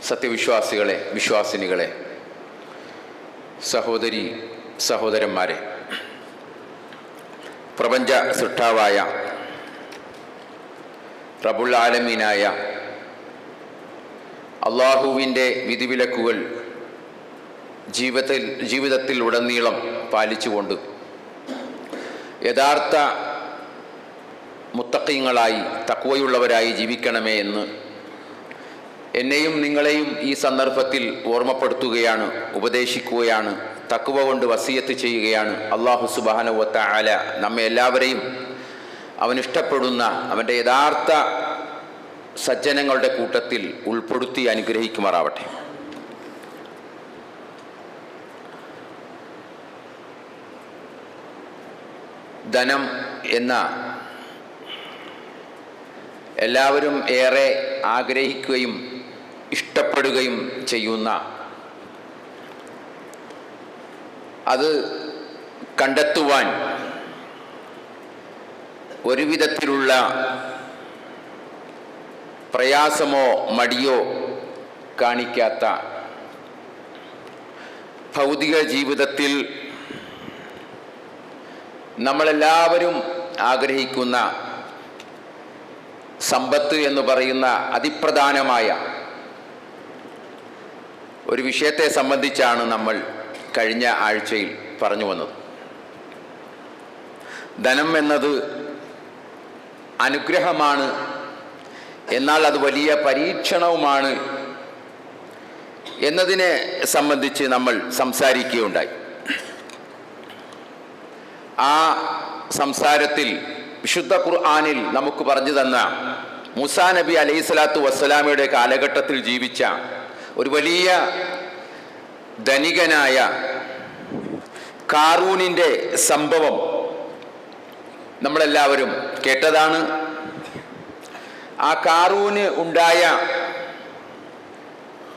സത്യവിശ്വാസികളെ, വിശ്വാസിനികളെ, സഹോദരി സഹോദരന്മാരെ, പ്രപഞ്ച സൃഷ്ടാവായ റബ്ബുൽ ആലമീനായ അള്ളാഹുവിൻ്റെ വിധിവിലക്കുകൾ ജീവിതത്തിൽ ഉടനീളം പാലിച്ചുകൊണ്ട് യഥാർത്ഥ മുത്തഖീങ്ങളായി തഖ്വയുള്ളവരായി ജീവിക്കണമേ എന്ന് എന്നെയും നിങ്ങളെയും ഈ സന്ദർഭത്തിൽ ഓർമ്മപ്പെടുത്തുകയാണ്, ഉപദേശിക്കുകയാണ്, തഖ്വ കൊണ്ട് വസിയത്ത് ചെയ്യുകയാണ്. അല്ലാഹു സുബ്ഹാനഹു വ തആല നമ്മെ എല്ലാവരെയും അവനിഷ്ടപ്പെടുന്ന അവൻ്റെ യഥാർത്ഥ സജ്ജനങ്ങളുടെ കൂട്ടത്തിൽ ഉൾപ്പെടുത്തി അനുഗ്രഹിക്കുമാറാവട്ടെ. ധനം എന്ന എല്ലാവരും ഏറെ ആഗ്രഹിക്കുകയും ഇഷ്ടപ്പെടുകയും ചെയ്യുന്ന, അത് കണ്ടെത്തുവാൻ ഒരു വിധത്തിലുള്ള പ്രയാസമോ മടിയോ കാണിക്കാത്ത, ഭൗതിക ജീവിതത്തിൽ നമ്മളെല്ലാവരും ആഗ്രഹിക്കുന്ന സമ്പത്ത് എന്ന് പറയുന്ന അതിപ്രധാനമായ ഒരു വിഷയത്തെ സംബന്ധിച്ചാണ് നമ്മൾ കഴിഞ്ഞ ആഴ്ചയിൽ പറഞ്ഞു വന്നത്. ധനം എന്നത് അനുഗ്രഹമാണ്, എന്നാൽ അത് വലിയ പരീക്ഷണവുമാണ് എന്നതിനെ സംബന്ധിച്ച് നമ്മൾ സംസാരിക്കുകയുണ്ടായി. ആ സംസാരത്തിൽ വിശുദ്ധ ഖുർആനിൽ നമുക്ക് പറഞ്ഞു തന്ന മൂസാ നബി അലൈഹിസ്സലാത്തു വസ്സലാമയുടെ കാലഘട്ടത്തിൽ ജീവിച്ച ഒരു വലിയ ധനികനായ കാറൂനിൻ്റെ സംഭവം നമ്മളെല്ലാവരും കേട്ടതാണ്. ആ കാറൂന് ഉണ്ടായ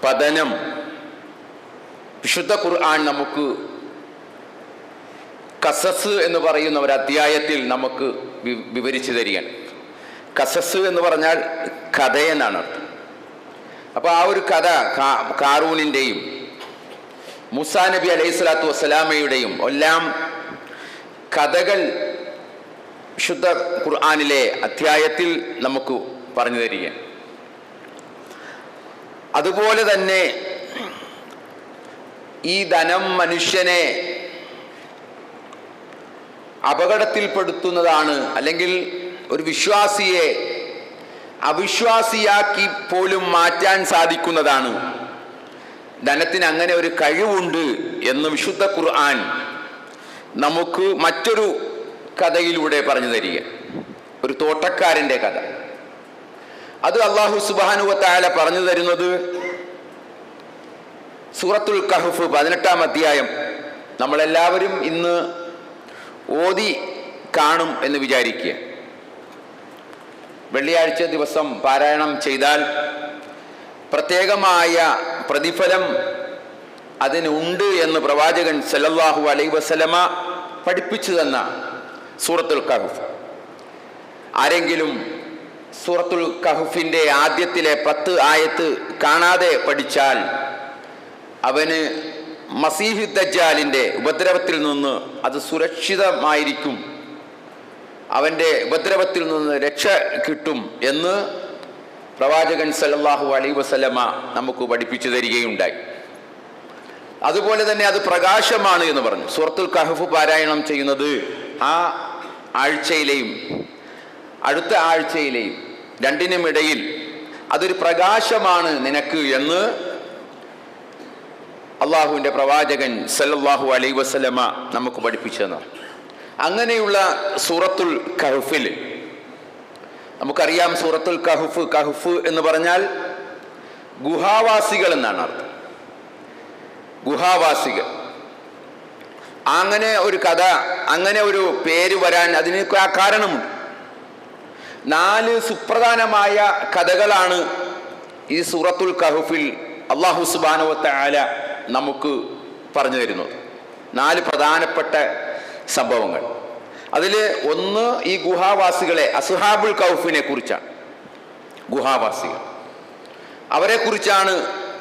പതനം വിശുദ്ധ ഖുർആൻ നമുക്ക് ഖസസ് എന്ന് പറയുന്ന ഒരു അധ്യായത്തിൽ നമുക്ക് വിവരിച്ചു തരികയാണ്. ഖസസ് എന്ന് പറഞ്ഞാൽ കഥയെന്നാണ് അർത്ഥം. അപ്പോൾ ആ ഒരു കഥ കാറൂനിൻ്റെയും മൂസാ നബി അലൈഹിസ്സലാത്തു വസ്സലാമയുടെയും എല്ലാം കഥകൾ വിശുദ്ധ ഖുർആനിലെ അധ്യായത്തിൽ നമുക്ക് പറഞ്ഞു തരികയാണ്. അതുപോലെ തന്നെ ഈ ധനം മനുഷ്യനെ അപകടത്തിൽപ്പെടുത്തുന്നതാണ്, അല്ലെങ്കിൽ ഒരു വിശ്വാസിയെ അവിശ്വാസിയാക്കി പോലും മാറ്റാൻ സാധിക്കുന്നതാണ്. ധനത്തിന് അങ്ങനെ ഒരു കഴിവുണ്ട് എന്ന് വിശുദ്ധ ഖുർആൻ നമുക്ക് മറ്റൊരു കഥയിലൂടെ പറഞ്ഞു തരിക. ഒരു തോട്ടക്കാരൻ്റെ കഥ. അത് അല്ലാഹു സുബ്ഹാനഹു വ തആല പറഞ്ഞു തരുന്നത് സൂറത്തുൽ കഹ്ഫ് 18-ാം അധ്യായം. നമ്മളെല്ലാവരും ഇന്ന് ഓതി കാണും എന്ന് വിചാരിക്കുക. വെള്ളിയാഴ്ച ദിവസം പാരായണം ചെയ്താൽ പ്രത്യേകമായ പ്രതിഫലം അതിനുണ്ട് എന്ന് പ്രവാചകൻ സല്ലല്ലാഹു അലൈഹി വസല്ലമ പഠിപ്പിച്ചു തന്ന സൂറത്തുൽ കഹ്ഫ്. ആരെങ്കിലും സൂറത്തുൽ കഹ്ഫിൻ്റെ ആദ്യത്തിലെ 10 ആയത്ത് കാണാതെ പഠിച്ചാൽ അവന് മസീഹ് ദജ്ജാലിൻ്റെ ഉപദ്രവത്തിൽ നിന്ന് അത് സുരക്ഷിതമായിരിക്കും, അവൻ്റെ ഉപദ്രവത്തിൽ നിന്ന് രക്ഷ കിട്ടും എന്ന് പ്രവാചകൻ സല്ലല്ലാഹു അലൈഹി വസല്ലമ നമുക്ക് പഠിപ്പിച്ചു തരികയുണ്ടായി. അതുപോലെ തന്നെ അത് പ്രകാശമാണ് എന്ന് പറഞ്ഞു. സൂറത്തുൽ കഹ്ഫ് പാരായണം ചെയ്യുന്നത് ആ ആഴ്ചയിലെയും അടുത്ത ആഴ്ചയിലെയും രണ്ടിനുമിടയിൽ അതൊരു പ്രകാശമാണ് നിനക്ക് എന്ന് അള്ളാഹുവിൻ്റെ പ്രവാചകൻ സല്ലല്ലാഹു അലൈഹി വസല്ലമ നമുക്ക് പഠിപ്പിച്ചു തന്നു. അങ്ങനെയുള്ള സൂറത്തുൽ കഹ്ഫിൽ നമുക്കറിയാം, സൂറത്തുൽ കഹ്ഫ് എന്ന് പറഞ്ഞാൽ ഗുഹാവാസികൾ എന്നാണ് അർത്ഥം. ഗുഹാവാസികൾ. അങ്ങനെ ഒരു കഥ, അങ്ങനെ ഒരു പേര് വരാൻ അതിന് കാരണമുണ്ട്. 4 സുപ്രധാനമായ കഥകളാണ് ഈ സൂറത്തുൽ കഹ്ഫിൽ അല്ലാഹു സുബ്ഹാനഹു വ തആല നമുക്ക് പറഞ്ഞു തരുന്നത്. 4 പ്രധാനപ്പെട്ട സംഭവങ്ങൾ. അതിൽ ഒന്ന് ഈ ഗുഹാവാസികളെ, അസ്ഹാബുൽ കഹ്ഫിനെ കുറിച്ചാണ്. ഗുഹാവാസികൾ, അവരെ കുറിച്ചാണ്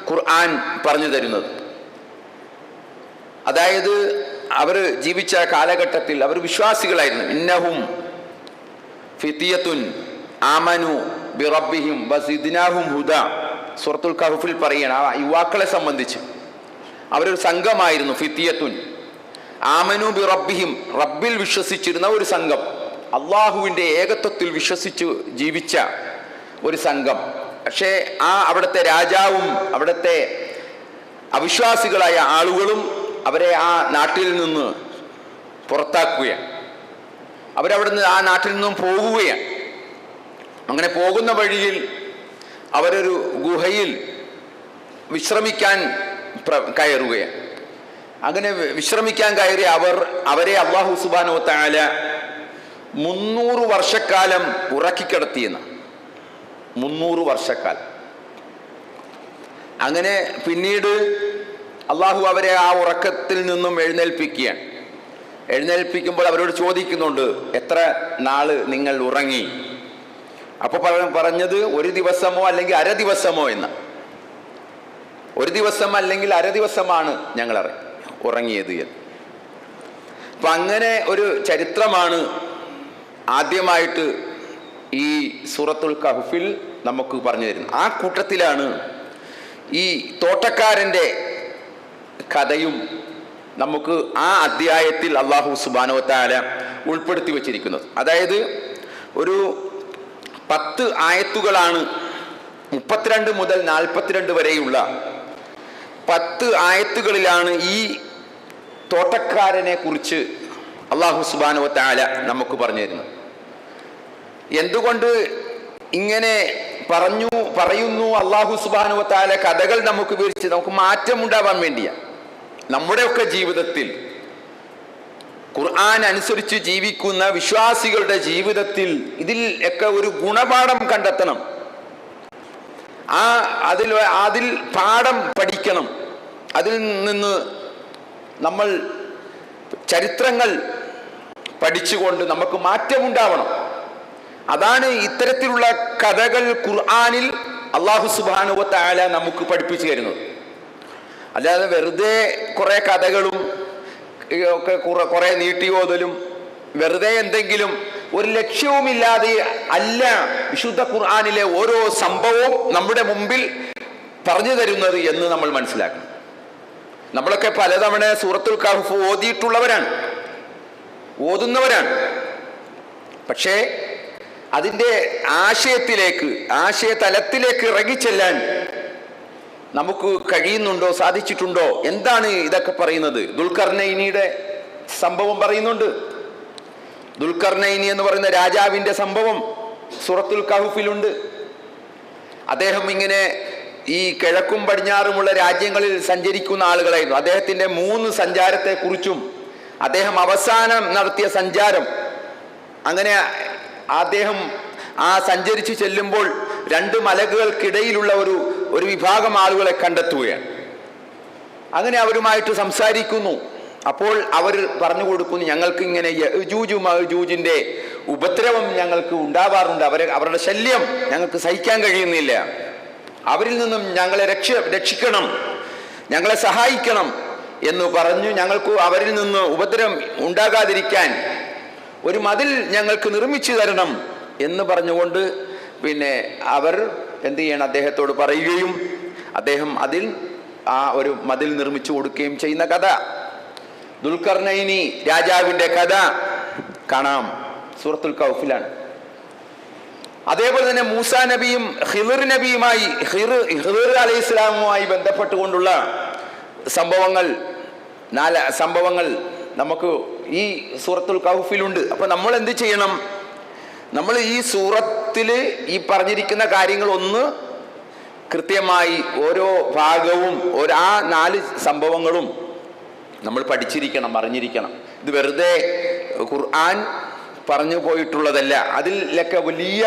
ഖുർആൻ പറഞ്ഞു തരുന്നത്. അതായത് അവർ ജീവിച്ച കാലഘട്ടത്തിൽ അവർ വിശ്വാസികളായിരുന്നു. ഇന്നഹും ഫിത്തിയത്തുൻ ആമനു ബിറബ്ബിഹിം വസിദ്നാഹും ഹുദ. സൂറത്തുൽ കഹ്ഫിൽ പറയണം ആ യുവാക്കളെ സംബന്ധിച്ച് അവരൊരു സംഘമായിരുന്നു. ഫിത്തിയത്തുൻ ആമനു ബിറബ്ബിഹിം, റബ്ബിൽ വിശ്വസിച്ചിരുന്ന ഒരു സംഘം, അള്ളാഹുവിൻ്റെ ഏകത്വത്തിൽ വിശ്വസിച്ച് ജീവിച്ച ഒരു സംഘം. പക്ഷേ അവിടുത്തെ രാജാവും അവിടുത്തെ അവിശ്വാസികളായ ആളുകളും അവരെ ആ നാട്ടിൽ നിന്ന് പുറത്താക്കുകയാണ്. അവരവിടുന്ന് ആ നാട്ടിൽ നിന്നും പോകുകയാണ്. അങ്ങനെ പോകുന്ന വഴിയിൽ അവരൊരു ഗുഹയിൽ വിശ്രമിക്കാൻ കയറുകയാണ്. അങ്ങനെ വിശ്രമിക്കാൻ കയറി അവരെ അല്ലാഹു സുബ്ഹാനഹു വ തആല 300 വർഷക്കാലം ഉറക്കിക്കിടത്തിയെന്ന്. 300 വർഷക്കാലം. അങ്ങനെ പിന്നീട് അള്ളാഹു അവരെ ആ ഉറക്കത്തിൽ നിന്നും എഴുന്നേൽപ്പിക്കുകയാണ്. എഴുന്നേൽപ്പിക്കുമ്പോൾ അവരോട് ചോദിക്കുന്നുണ്ട്, എത്ര നാള് നിങ്ങൾ ഉറങ്ങി? അപ്പോൾ പറഞ്ഞത് ഒരു ദിവസമോ അല്ലെങ്കിൽ അര ദിവസമോ എന്ന്. ഒരു ദിവസം അല്ലെങ്കിൽ അര ദിവസമാണ് ഞങ്ങൾ ഉറങ്ങിയത് എന്ന്. അപ്പം അങ്ങനെ ഒരു ചരിത്രമാണ് ആദ്യമായിട്ട് ഈ സൂറത്തുൽ കഹ്ഫിൽ നമുക്ക് പറഞ്ഞു തരുന്നത്. ആ കൂട്ടത്തിലാണ് ഈ തോട്ടക്കാരൻ്റെ കഥയും നമുക്ക് ആ അധ്യായത്തിൽ അല്ലാഹു സുബ്ഹാനഹു വ തആല ഉൾപ്പെടുത്തി വച്ചിരിക്കുന്നത്. അതായത് ഒരു 10 ആയത്തുകളാണ്, 32 മുതൽ 42 വരെയുള്ള 10 ആയത്തുകളിലാണ് ഈ തോട്ടക്കാരനെ കുറിച്ച് അല്ലാഹു സുബ്ഹാനഹു വ തആല നമുക്ക് പറഞ്ഞു തരുന്നത്. എന്തുകൊണ്ട് ഇങ്ങനെ പറയുന്നു അല്ലാഹു സുബ്ഹാനഹു വ തആല കഥകൾ നമുക്ക് വിവരിച്ച് നമുക്ക് മാറ്റമുണ്ടാവാൻ വേണ്ടിയാണ്. നമ്മുടെയൊക്കെ ജീവിതത്തിൽ ഖുർആൻ അനുസരിച്ച് ജീവിക്കുന്ന വിശ്വാസികളുടെ ജീവിതത്തിൽ ഇതിൽ ഒക്കെ ഒരു ഗുണപാഠം കണ്ടെത്തണം. അതിൽ പാഠം പഠിക്കണം. അതിൽ നിന്ന് നമ്മൾ ചരിത്രങ്ങൾ പഠിച്ചുകൊണ്ട് നമുക്ക് മാറ്റമുണ്ടാവണം. അതാണ് ഇത്തരത്തിലുള്ള കഥകൾ ഖുർആനിൽ അല്ലാഹു സുബ്ഹാനഹു വ തആല നമുക്ക് പഠിപ്പിച്ചു തരുന്നത്. അല്ലാതെ വെറുതെ കുറേ കഥകളും ഒക്കെ കുറേ നീട്ടിയോതലും വെറുതെ എന്തെങ്കിലും ഒരു ലക്ഷ്യവുമില്ലാതെ അല്ല വിശുദ്ധ ഖുർആനിലെ ഓരോ സംഭവവും നമ്മുടെ മുമ്പിൽ പറഞ്ഞു തരുന്നത് എന്ന് നമ്മൾ മനസ്സിലാക്കണം. നമ്മളൊക്കെ പലതവണ സൂറത്തുൽ കഹ്ഫ് ഓതുന്നവരാണ്. പക്ഷേ അതിൻ്റെ ആശയതലത്തിലേക്ക് ഇറങ്ങിച്ചെല്ലാൻ നമുക്ക് കഴിയുന്നുണ്ടോ, സാധിച്ചിട്ടുണ്ടോ? എന്താണ് ഇതൊക്കെ പറയുന്നത്? ദുൽഖർനൈനിയുടെ സംഭവം പറയുന്നുണ്ട്. ദുൽഖർനൈനി എന്ന് പറയുന്ന രാജാവിൻ്റെ സംഭവം സൂറത്തുൽ കഹ്ഫിലുണ്ട്. അദ്ദേഹം ഇങ്ങനെ ഈ കിഴക്കും പടിഞ്ഞാറുമുള്ള രാജ്യങ്ങളിൽ സഞ്ചരിക്കുന്ന ആളുകളായിരുന്നു. അദ്ദേഹത്തിൻ്റെ 3 സഞ്ചാരത്തെക്കുറിച്ചും അദ്ദേഹം അവസാനം നടത്തിയ സഞ്ചാരം, അങ്ങനെ അദ്ദേഹം സഞ്ചരിച്ചു ചെല്ലുമ്പോൾ 2 മലകൾക്കിടയിലുള്ള ഒരു വിഭാഗം ആളുകളെ കണ്ടെത്തുകയാണ്. അങ്ങനെ അവരുമായിട്ട് സംസാരിക്കുന്നു. അപ്പോൾ അവർ പറഞ്ഞു കൊടുക്കുന്നു, ഞങ്ങൾക്ക് ഇങ്ങനെ യജൂജും മഅജൂജിന്റെ ഉപദ്രവം ഞങ്ങൾക്ക് ഉണ്ടാവാറുണ്ട്, അവരുടെ ശല്യം ഞങ്ങൾക്ക് സഹിക്കാൻ കഴിയുന്നില്ല, അവരിൽ നിന്നും ഞങ്ങളെ രക്ഷിക്കണം, ഞങ്ങളെ സഹായിക്കണം എന്ന് പറഞ്ഞു. ഞങ്ങൾക്ക് അവരിൽ നിന്ന് ഉപദ്രവം ഉണ്ടാകാതിരിക്കാൻ ഒരു മതിൽ ഞങ്ങൾക്ക് നിർമ്മിച്ചു തരണം എന്ന് പറഞ്ഞുകൊണ്ട് പിന്നെ അവർ എന്ത് ചെയ്യണം, അദ്ദേഹത്തോട് പറയുകയും അദ്ദേഹം അതിൽ ഒരു മതിൽ നിർമ്മിച്ചു കൊടുക്കുകയും ചെയ്യുന്ന കഥ, ദുൽഖർനൈനി രാജാവിൻ്റെ കഥ കാണാം സൂറത്തുൽ കഹ്ഫിലാണ്. അതേപോലെ തന്നെ മൂസാ നബിയും ഖിളിർ നബിയുമായി ഖിളിർ അലൈഹിസ്സലാമുമായി ബന്ധപ്പെട്ടുകൊണ്ടുള്ള സംഭവങ്ങൾ 4 സംഭവങ്ങൾ നമുക്ക് ഈ സൂറത്തുൽ കഹ്ഫിലുണ്ട്. അപ്പൊ നമ്മൾ എന്ത് ചെയ്യണം? നമ്മൾ ഈ സൂറത്തിൽ ഈ പറഞ്ഞിരിക്കുന്ന കാര്യങ്ങൾ ഒന്ന് കൃത്യമായി ഓരോ ഭാഗവും 4 സംഭവങ്ങളും നമ്മൾ പഠിച്ചിരിക്കണം, അറിഞ്ഞിരിക്കണം. ഇത് വെറുതെ ഖുർആൻ പറഞ്ഞു പോയിട്ടുള്ളതല്ല, അതിലൊക്കെ വലിയ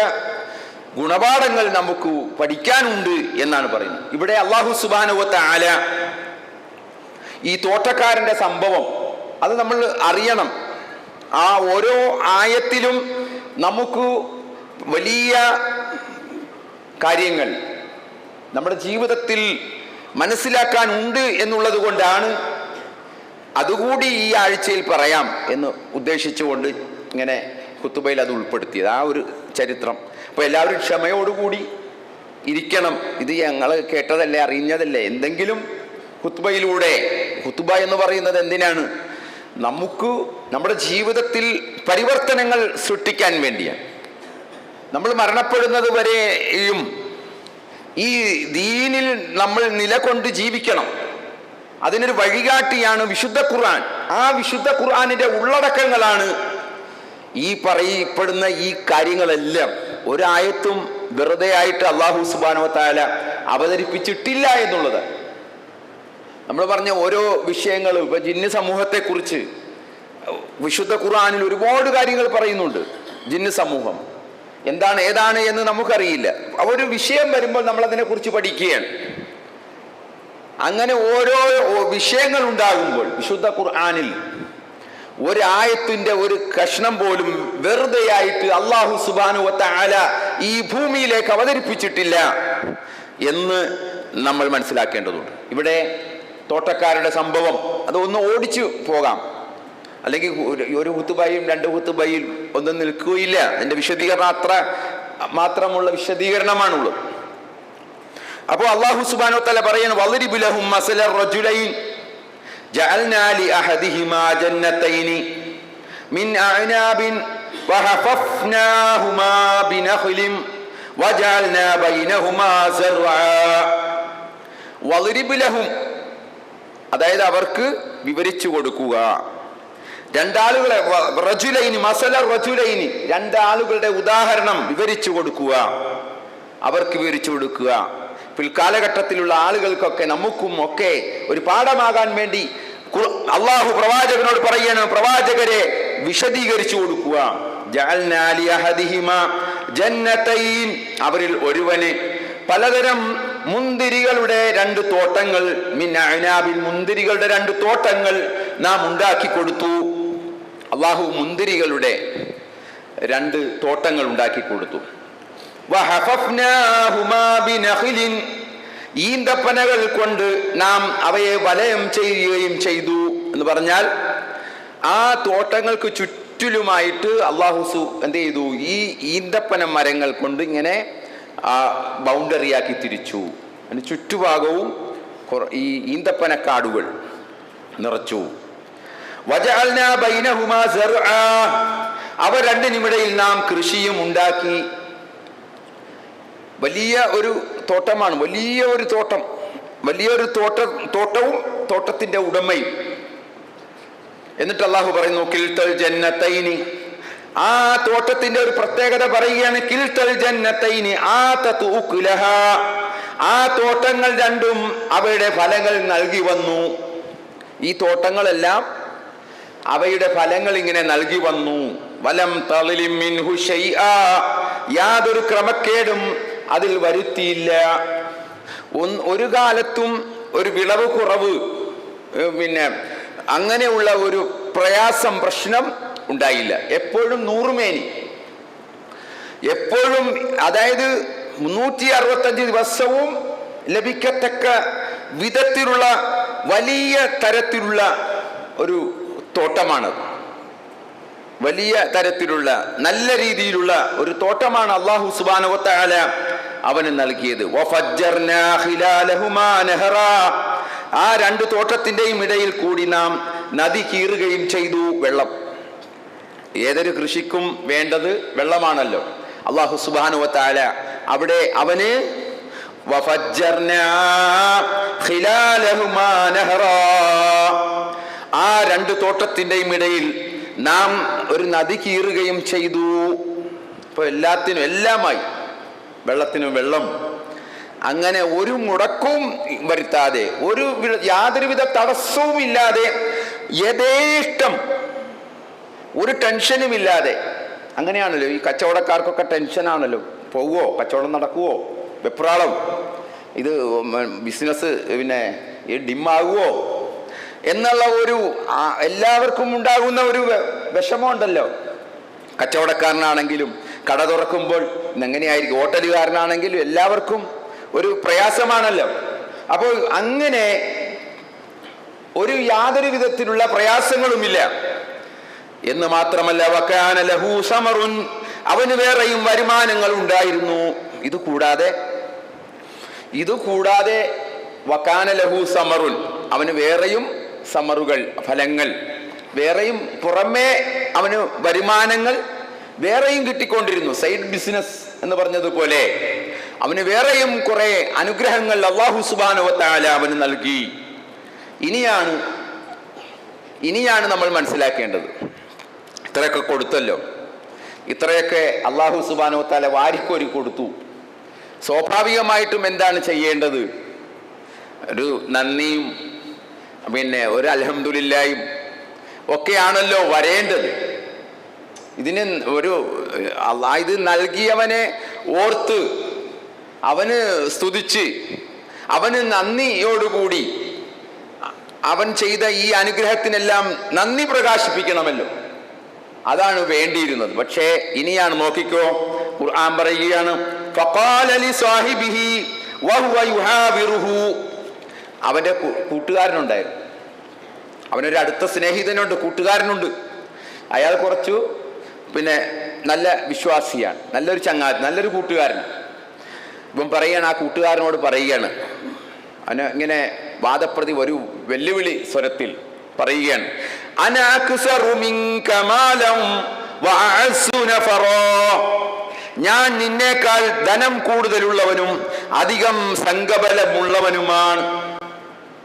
ഗുണപാഠങ്ങൾ നമുക്ക് പഠിക്കാനുണ്ട് എന്നാണ് പറയുന്നത്. ഇവിടെ അല്ലാഹു സുബ്ഹാനഹു വ തആല ഈ തോട്ടക്കാരൻ്റെ സംഭവം അത് നമ്മൾ അറിയണം. ആ ഓരോ ആയത്തിലും നമുക്ക് വലിയ കാര്യങ്ങൾ നമ്മുടെ ജീവിതത്തിൽ മനസ്സിലാക്കാനുണ്ട് എന്നുള്ളത് കൊണ്ടാണ് അതുകൂടി ഈ ആഴ്ചയിൽ പറയാം എന്ന് ഉദ്ദേശിച്ചുകൊണ്ട് ഇങ്ങനെ ഖുതുബയിൽ അത് ഉൾപ്പെടുത്തിയത്, ആ ഒരു ചരിത്രം. അപ്പോൾ എല്ലാവരും ക്ഷമയോടുകൂടി ഇരിക്കണം. ഇത് ഞങ്ങൾ കേട്ടതല്ലേ, അറിഞ്ഞതല്ലേ. എന്തെങ്കിലും ഖുതുബയിലൂടെ, ഖുതുബ എന്ന് പറയുന്നത് എന്തിനാണ്? നമുക്ക് നമ്മുടെ ജീവിതത്തിൽ പരിവർത്തനങ്ങൾ സൃഷ്ടിക്കാൻ വേണ്ടിയാണ്. നമ്മൾ മരണപ്പെടുന്നത് വരെയും ഈ ദീനിൽ നമ്മൾ നിലകൊണ്ട് ജീവിക്കണം. അതിനൊരു വഴികാട്ടിയാണ് വിശുദ്ധ ഖുർആൻ. ആ വിശുദ്ധ ഖുർആനിന്റെ ഉള്ളടക്കങ്ങളാണ് ഈ പറയപ്പെടുന്ന ഈ കാര്യങ്ങളെല്ലാം. ഒരായത്തും വെറുതെ ആയിട്ട് അല്ലാഹു സുബ്ഹാനഹു വ തആല അവതരിപ്പിച്ചിട്ടില്ല എന്നുള്ളത്. നമ്മൾ പറഞ്ഞ ഓരോ വിഷയങ്ങളും, ഇപ്പൊ ജിന്ന് സമൂഹത്തെക്കുറിച്ച് വിശുദ്ധ ഖുർആനിൽ ഒരുപാട് കാര്യങ്ങൾ പറയുന്നുണ്ട്. ജിന്ന് സമൂഹം എന്താണ്, ഏതാണ് എന്ന് നമുക്കറിയില്ല. ഒരു വിഷയം വരുമ്പോൾ നമ്മൾ അതിനെക്കുറിച്ച് പഠിക്കുകയാണ്. അങ്ങനെ ഓരോ വിഷയങ്ങൾ ഉണ്ടാകുമ്പോൾ വിശുദ്ധ ഖുർആനിൽ ഒരായത്തിന്റെ ഒരു കഷ്ണം പോലും വെറുതെയായിട്ട് അല്ലാഹു സുബ്ഹാനഹു വ തആല ഈ ഭൂമിയിലേക്ക് അവതരിപ്പിച്ചിട്ടില്ല എന്ന് നമ്മൾ മനസ്സിലാക്കേണ്ടതുണ്ട്. ഇവിടെ തോട്ടക്കാരുടെ സംഭവം അതൊന്ന് ഓടിച്ചു പോകാം, അല്ലെങ്കിൽ ഒരു ഖുതുബയും രണ്ട് ഖുതുബയും ഒന്നും നിൽക്കുകയില്ല. അതിന്റെ വിശദീകരണം മാത്രമുള്ള വിശദീകരണമാണുള്ളത്. അപ്പോൾ അല്ലാഹു സുബ്ഹാനഹു വ തആല പറയുന്നു, വളിരിബ് ലഹും മസല റജുലൈൻ ജഅൽനാ ലിഅഹദിഹിമാ ജന്നതൈനി മിൻ അഅനാബിൻ വഹഫഫ്നാഹുമാ ബിനഖ്ലിൻ വജഅൽനാ ബൈനഹുമാ സർആ. വളിരിബ് ലഹും, അതായത് അവർക്ക് വിവരിച്ചു കൊടുക്കുക. രണ്ടാളുകളെ, റജുലൈനി മസല റജുലൈനി, രണ്ടാളുകളുടെ ഉദാഹരണം വിവരിച്ചു കൊടുക്കുക, അവർക്ക് വിവരിച്ചു കൊടുക്കുക. പിൽക്കാലഘട്ടത്തിലുള്ള ആളുകൾക്കൊക്കെ നമുക്കും ഒക്കെ ഒരു പാഠമാകാൻ വേണ്ടി അള്ളാഹു പ്രവാചകനോട് പറയണം, പ്രവാചകരെ വിശദീകരിച്ചു കൊടുക്കുക. ജഅൽനാ ലിഅഹദിഹിമാ ജന്നതൈൻ, അവരിൽ ഒരുവന് പലതരം മുന്തിരികളുടെ രണ്ട് തോട്ടങ്ങൾ, മിൻ അഅനാബിൻ, മുന്തിരികളുടെ രണ്ട് തോട്ടങ്ങൾ നാം ഉണ്ടാക്കി കൊടുത്തു. അള്ളാഹു മുന്തിരികളുടെ രണ്ട് തോട്ടങ്ങൾ ഉണ്ടാക്കി കൊടുത്തു. വഹഫഫ്നാഹുമാ ബിനഖ്ലിൻ, ഈന്തപ്പനകൾ കൊണ്ട് നാം അവയെ വലയം ചെയ്യുകയും ചെയ്തു എന്ന് പറഞ്ഞാൽ ആ തോട്ടങ്ങൾക്ക് ചുറ്റിലുമായിട്ട് അള്ളാഹു എന്ത് ചെയ്തു? ഈ ഈന്തപ്പന മരങ്ങൾ കൊണ്ട് ഇങ്ങനെ ബൗണ്ടറിയാക്കി തിരിച്ചു. അതിന് ചുറ്റുഭാഗവും ഈ ഈന്തപ്പനക്കാടുകൾ നിറച്ചു. വജഅൽനാ ബൈനഹുമാ സർആ, അവ രണ്ടിനുമിടയിൽ നാം കൃഷിയും ഉണ്ടാക്കി. വലിയ ഒരു തോട്ടമാണ്, വലിയൊരു തോട്ടം, വലിയൊരു തോട്ടവും തോട്ടത്തിന്റെ ഉടമയും. എന്നിട്ട് അല്ലാഹു പറയുന്നു, കിൽതൽ ജന്നതൈനി, ആ തോട്ടത്തിന്റെ ഒരു പ്രത്യേകത പറയുകയാണ്. കിൽതൽ ജന്നതൈനി ആതതു ഉക്ലഹാ, ആ തോട്ടങ്ങൾ രണ്ടും അവയുടെ ഫലങ്ങൾ നൽകി വന്നു. ഈ തോട്ടങ്ങളെല്ലാം അവയുടെ ഫലങ്ങൾ ഇങ്ങനെ നൽകി വന്നു. വലം തളിലിം മിൻഹു ശൈആ, യാതൊരു ക്രമക്കേടും അതിൽ വരുത്തിയില്ല. ഒരു കാലത്തും ഒരു വിളവ് കുറവ്, പിന്നെ അങ്ങനെയുള്ള ഒരു പ്രയാസം, പ്രശ്നം ഉണ്ടായില്ല. എപ്പോഴും നൂറുമേനി, എപ്പോഴും, അതായത് 365 ദിവസവും ലഭിക്കത്തക്ക വിധത്തിലുള്ള വലിയ തരത്തിലുള്ള ഒരു തോട്ടമാണ്. വലിയ തരത്തിലുള്ള നല്ല രീതിയിലുള്ള ഒരു തോട്ടമാണ് അല്ലാഹു സുബ്ഹാനഹു വ തആല അവന് നൽകിയത്. വഫജ്ജർനാ ഖിലാലഹുമാ നഹറാ, ആ രണ്ട് തോട്ടത്തിന്റെയും ഇടയിൽ കൂടി നാം നദി കീറുകയും ചെയ്തു. വെള്ളം, ഏതൊരു കൃഷിക്കും വേണ്ടത് വെള്ളമാണല്ലോ. അല്ലാഹു സുബ്ഹാനഹു വ തആല അവിടെ അവന് വഫജ്ജർനാ ഖിലാലഹുമാ നഹറാ, ആ രണ്ട് തോട്ടത്തിന്റെയും ഇടയിൽ നാം ഒരു നദി കീറുകയും ചെയ്തു. ഇപ്പൊ എല്ലാത്തിനും എല്ലാമായി, വെള്ളത്തിനും വെള്ളം, അങ്ങനെ ഒരു മുടക്കവും വരുത്താതെ, യാതൊരുവിധ തടസ്സവും ഇല്ലാതെ, യഥേഷ്ടം, ഒരു ടെൻഷനും ഇല്ലാതെ. അങ്ങനെയാണല്ലോ ഈ കച്ചവടക്കാർക്കൊക്കെ ടെൻഷനാണല്ലോ. പോവുമോ, കച്ചവടം നടക്കുവോ, വെപ്രാളം, ഇത് ബിസിനസ് പിന്നെ ഡിമ്മാകുവോ എന്നുള്ള ഒരു എല്ലാവർക്കും ഉണ്ടാകുന്ന ഒരു വിഷമമുണ്ടല്ലോ. കച്ചവടക്കാരനാണെങ്കിലും കട തുറക്കുമ്പോൾ എങ്ങനെയായിരിക്കും, ഹോട്ടലുകാരനാണെങ്കിലും എല്ലാവർക്കും ഒരു പ്രയാസമാണല്ലോ. അപ്പോൾ അങ്ങനെ യാതൊരു വിധത്തിലുള്ള പ്രയാസങ്ങളുമില്ല എന്ന് മാത്രമല്ല, വകാന ലഹു സമറുൻ, അവന് വേറെയും വരുമാനങ്ങൾ ഉണ്ടായിരുന്നു. ഇതുകൂടാതെ വകാന ലഹു സമറുൻ, അവന് വേറെയും സമറുകൾ, ഫലങ്ങൾ വേറെയും, പുറമേ അവന് വരുമാനങ്ങൾ വേറെയും കിട്ടിക്കൊണ്ടിരുന്നു. സൈഡ് ബിസിനസ് എന്ന് പറഞ്ഞതുപോലെ അവന് വേറെയും കുറെ അനുഗ്രഹങ്ങൾ അല്ലാഹു സുബ്ഹാനഹു വ തആല അവന് നൽകി. ഇനിയാണ് നമ്മൾ മനസ്സിലാക്കേണ്ടത്. ഇത്രയൊക്കെ കൊടുത്തല്ലോ, ഇത്രയൊക്കെ അല്ലാഹു സുബ്ഹാനഹു വ തആല വാരിക്കോരി കൊടുത്തു. സ്വാഭാവികമായിട്ടും എന്താണ് ചെയ്യേണ്ടത്? ഒരു നന്ദിയും പിന്നെ ഒരു അൽഹംദുലില്ലായും ഒക്കെയാണല്ലോ വരേണ്ടത്. ഇതിന് ഇത് നൽകിയവനെ ഓർത്ത് അവന് സ്തുതിച്ച് അവന് നന്ദിയോടുകൂടി അവൻ ചെയ്ത ഈ അനുഗ്രഹത്തിനെല്ലാം നന്ദി പ്രകാശിപ്പിക്കണമല്ലോ. അതാണ് വേണ്ടിയിരുന്നത്. പക്ഷേ ഇനിയാണ്, നോക്കിക്കോ, ഖുർആൻ പറയുകയാണ്, ഫഖാല ലിസാഹിബിഹി വഹുവ യുഹാവിറുഹു. അവന്റെ കൂട്ടുകാരനുണ്ടായിരുന്നു, അവനൊരു അടുത്ത സ്നേഹിതനുണ്ട്, കൂട്ടുകാരനുണ്ട്. അയാൾ കുറച്ചു പിന്നെ നല്ല വിശ്വാസിയാണ്, നല്ലൊരു ചങ്ങാതി, നല്ലൊരു കൂട്ടുകാരൻ. ഇപ്പം പറയാണ്, ആ കൂട്ടുകാരനോട് പറയുകയാണ്, അവന് ഇങ്ങനെ വാദപ്രതി ഒരു വെല്ലുവിളി സ്വരത്തിൽ പറയുകയാണ്, അനാ അക്സറു മിൻക മാലൻ വഅഅസ്സു നഫറാ, ഞാൻ നിന്നേക്കാൾ ധനം കൂടുതലുള്ളവനും അധികം സംഘബലമുള്ളവനുമാണ്.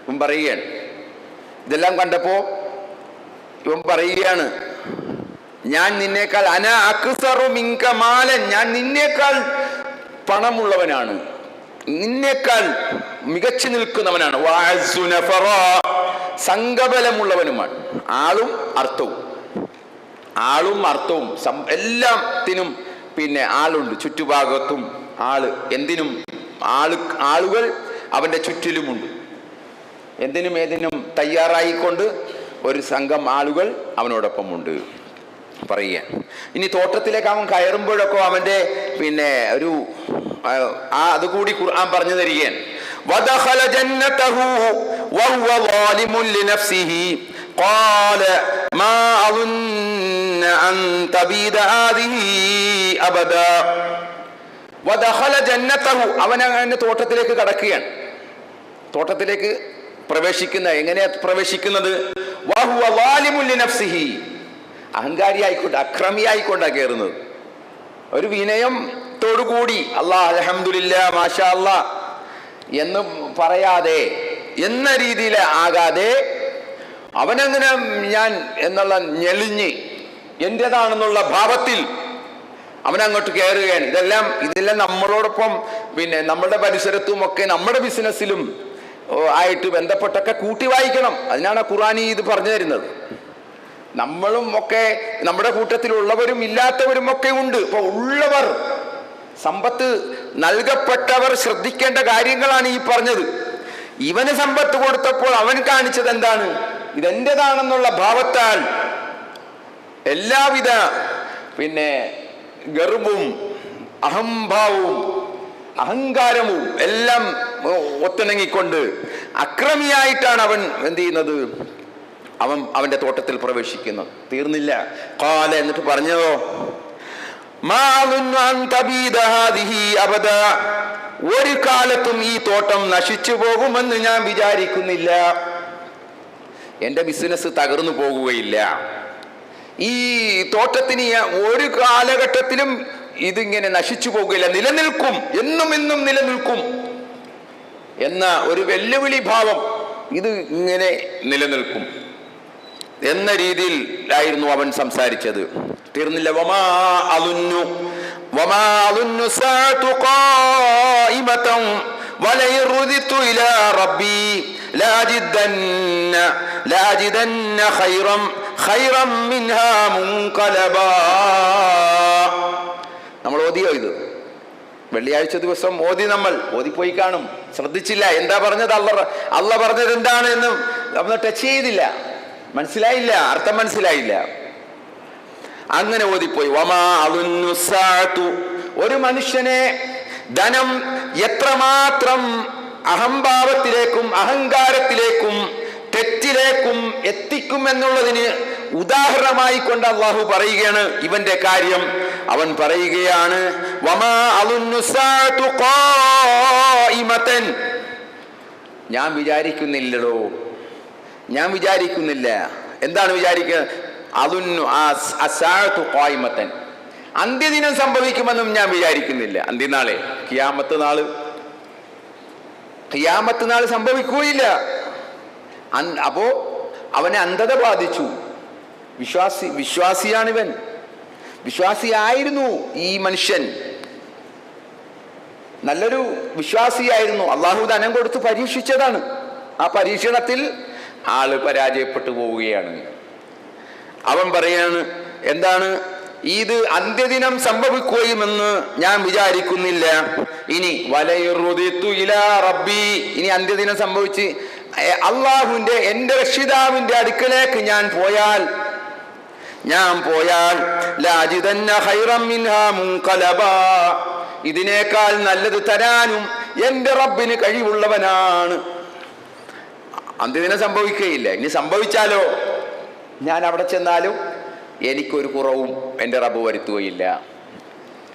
ഇവൻ പറയുകയാണ്. ഇതെല്ലാം കണ്ടപ്പോ ഇവൻ പറയുകയാണ്, ഞാൻ നിന്നേക്കാൾ, അനാ അക്സറു മിൻക മാലൻ, ഞാൻ നിന്നേക്കാൾ പണമുള്ളവനാണ്, നിന്നേക്കാൾ മികച്ചു നിൽക്കുന്നവനാണ്, വഅഅസ്സു നഫറാ, സംഘബലമുള്ളവനുമാണ്. ആളും അർത്ഥവും എല്ലാത്തിനും പിന്നെ ആളുണ്ട്, ചുറ്റുഭാഗത്തും ആള്, എന്തിനും ആളുകൾ അവന്റെ ചുറ്റിലുമുണ്ട്. എന്തിനും ഏതിനും തയ്യാറായിക്കൊണ്ട് ഒരു സംഘം ആളുകൾ അവനോടൊപ്പമുണ്ട് പറയുക. ഇനി തോട്ടത്തിലേക്ക് അവൻ കയറുമ്പോഴൊക്കെ അവന്റെ പിന്നെ അതുകൂടി ഖുർആൻ പറഞ്ഞു തരികയാണ്. വദഖല ജന്നതഹു വഹുവ ളാലിമുൻ ലിനഫ്സിഹി ഖാല മാ അظن അൻ തബീദ ഹാദിഹി അബദാ. വദഖല ജന്നതഹു, അവൻ അങ്ങനെ തോട്ടത്തിലേക്ക് കടക്കുകയാണ്. തോട്ടത്തിലേക്ക് എങ്ങനെയാ പ്രവേശിക്കുന്നത്? വഹുവ ളാലിമുൻ ലിനഫ്സിഹി, അഹങ്കാരിയായിക്കൊണ്ട്, അക്രമിയായിക്കൊണ്ടാണ് കയറുന്നത്. ഒരു വിനയത്തോടുകൂടി അല്ലാഹ് അൽഹംദുലില്ലാ മാഷാ അല്ലാ എന്ന് പറയാതെ, എന്ന രീതിയിൽ ആകാതെ, അവനങ്ങനെ ഞാൻ എന്നുള്ള ഞെളിഞ്ഞ് എന്റേതാണെന്നുള്ള ഭാവത്തിൽ അവനങ്ങോട്ട് കയറുകയാണ്. ഇതെല്ലാം നമ്മളോടൊപ്പം പിന്നെ നമ്മുടെ പരിസരത്തും ഒക്കെ നമ്മുടെ ബിസിനസ്സിലും ആയിട്ട് ബന്ധപ്പെട്ടൊക്കെ കൂട്ടി വായിക്കണം. അതിനാണ് ഖുർആൻ ഇത് പറഞ്ഞു തരുന്നത്. നമ്മളും ഒക്കെ, നമ്മുടെ കൂട്ടത്തിലുള്ളവരും ഇല്ലാത്തവരും ഒക്കെ ഉണ്ട്. ഇപ്പൊ ഉള്ളവർ, സമ്പത്ത് നൽകപ്പെട്ടവർ ശ്രദ്ധിക്കേണ്ട കാര്യങ്ങളാണ് ഈ പറഞ്ഞത്. ഇവന് സമ്പത്ത് കൊടുത്തപ്പോൾ അവൻ കാണിച്ചത് എന്താണ്? ഇതെന്റേതാണെന്നുള്ള ഭാവത്താൽ എല്ലാവിധ പിന്നെ ഗർവവും അഹംഭാവവും അഹങ്കാരവും എല്ലാം ഒത്തിണങ്ങിക്കൊണ്ട് അക്രമിയായിട്ടാണ് അവൻ എന്ത് ചെയ്യുന്നത്? അവന്റെ തോട്ടത്തിൽ പ്രവേശിക്കുന്നത്. തീർന്നില്ല. ഖാല, എന്നിട്ട് പറഞ്ഞതോ, മാ അظن അൻ തബീദ ഹാദിഹി അബദാ, ഒരു കാലത്തും ഈ തോട്ടം നശിച്ചു പോകുമെന്ന് ഞാൻ വിചാരിക്കുന്നില്ല. എന്റെ ബിസിനസ് തകർന്നു പോകുകയില്ല. ഈ തോട്ടത്തിന് ഒരു കാലഘട്ടത്തിലും ഇതിങ്ങനെ നശിച്ചു പോകുകയില്ല, നിലനിൽക്കും, എന്നും നിലനിൽക്കും എന്ന ഒരു വെല്ലുവിളി ഭാവം, ഇത് ഇങ്ങനെ നിലനിൽക്കും എന്ന രീതിയിലായിരുന്നു അവൻ സംസാരിച്ചത്. തീർന്നില്ല. വമാ അളുന്നു സാഅതു ഖായിമതൻ വലഇൻ റുദിതു ഇലാ റബ്ബി ലാജിദന്ന ഖൈറൻ മിൻഹാ മുൻഖലബാ. നമ്മൾ ഓതിയോ ഇത്? വെള്ളിയാഴ്ച ദിവസം നമ്മൾ ഓതിപ്പോയി കാണും. ശ്രദ്ധിച്ചില്ല. എന്താ പറഞ്ഞത്? അല്ല പറഞ്ഞത് എന്താണ് എന്ന് നമ്മൾ ടച്ച് ചെയ്തില്ല, മനസ്സിലായില്ല, അർത്ഥം മനസ്സിലായില്ല. അങ്ങനെ ഓതിപ്പോയി. വമാ അളുന്നു സാഅതു, ഒരു മനുഷ്യനെ ധനം എത്രമാത്രം അഹംഭാവത്തിലേക്കും അഹങ്കാരത്തിലേക്കും തെറ്റിലേക്കും എത്തിക്കും എന്നുള്ളതിന് ഉദാഹരണമായി കൊണ്ട് അള്ളാഹു പറയുകയാണ് ഇവന്റെ കാര്യം. അവൻ പറയുകയാണ്, വമാ അളുന്നു സാഅതു ഖായിമതൻ, ഞാൻ വിചാരിക്കുന്നില്ലടോ, ഞാൻ വിചാരിക്കുന്നില്ല. എന്താണ് വിചാരിക്കുക? അളുന്നു അസാഅതു ഖായിമതൻ, അന്ത്യദിനം സംഭവിക്കുമെന്നും ഞാൻ വിചാരിക്കുന്നില്ല. അന്ത്യനാളെ ഖിയാമത്ത് നാൾ സംഭവിക്കുകയില്ല. അപ്പോ അവനെ അന്ധത ബാധിച്ചു. വിശ്വാസിയാണിവൻ, വിശ്വാസിയായിരുന്നു ഈ മനുഷ്യൻ, നല്ലൊരു വിശ്വാസിയായിരുന്നു. അള്ളാഹു ധനം കൊടുത്ത് പരീക്ഷിച്ചതാണ്. ആ പരീക്ഷണത്തിൽ ആള് പരാജയപ്പെട്ടു പോവുകയാണ്. അവൻ പറയാണ്, എന്താണ് ഇത് അന്ത്യദിനം സംഭവിക്കുകയുമെന്ന് ഞാൻ വിചാരിക്കുന്നില്ല. ഇനി വലയുറുദിതു ഇലാ റബ്ബി, ഇനി അന്ത്യദിനം സംഭവിച്ച് അള്ളാഹുവിന്റെ എന്റെ രക്ഷിതാവിന്റെ അടുക്കലേക്ക് ഞാൻ പോയാൽ ലാജിദന്ന ഖൈറൻ മിൻഹാ മുൻഖലബാ, ഇതിനേക്കാൾ നല്ലത് തരാനും എന്റെ റബ്ബിന് കഴിവുള്ളവനാണ്. അന്ത്യദിനം സംഭവിക്കുകയില്ല. ഇനി സംഭവിച്ചാലോ, ഞാൻ അവിടെ ചെന്നാലും എനിക്കൊരു കുറവും എൻ്റെ റബ്ബ് വരുത്തുകയില്ല.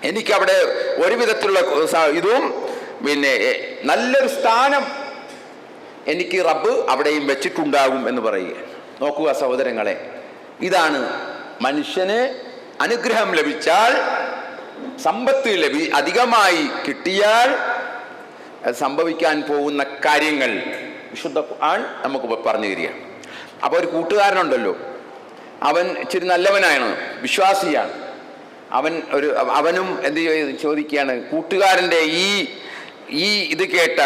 എനിക്കവിടെ ഒരു വിധത്തിലുള്ള ഇതും പിന്നെ നല്ലൊരു സ്ഥാനം എനിക്ക് റബ്ബ് അവിടെയും വെച്ചിട്ടുണ്ടാകും എന്ന് പറയുക. നോക്കുക സഹോദരങ്ങളെ, ഇതാണ് മനുഷ്യന് അനുഗ്രഹം ലഭിച്ചാൽ, സമ്പത്ത് അധികമായി കിട്ടിയാൽ സംഭവിക്കാൻ പോകുന്ന കാര്യങ്ങൾ വിശുദ്ധ ഖുർആൻ നമുക്ക് പറഞ്ഞു തരിക. അപ്പോൾ ഒരു കൂട്ടുകാരനുണ്ടല്ലോ, അവൻ ഇച്ചിരി നല്ലവനാണ്, വിശ്വാസിയാണ്. അവനും എന്ത് ചോദിക്കുകയാണ്, കൂട്ടുകാരൻ്റെ ഈ ഇത് കേട്ട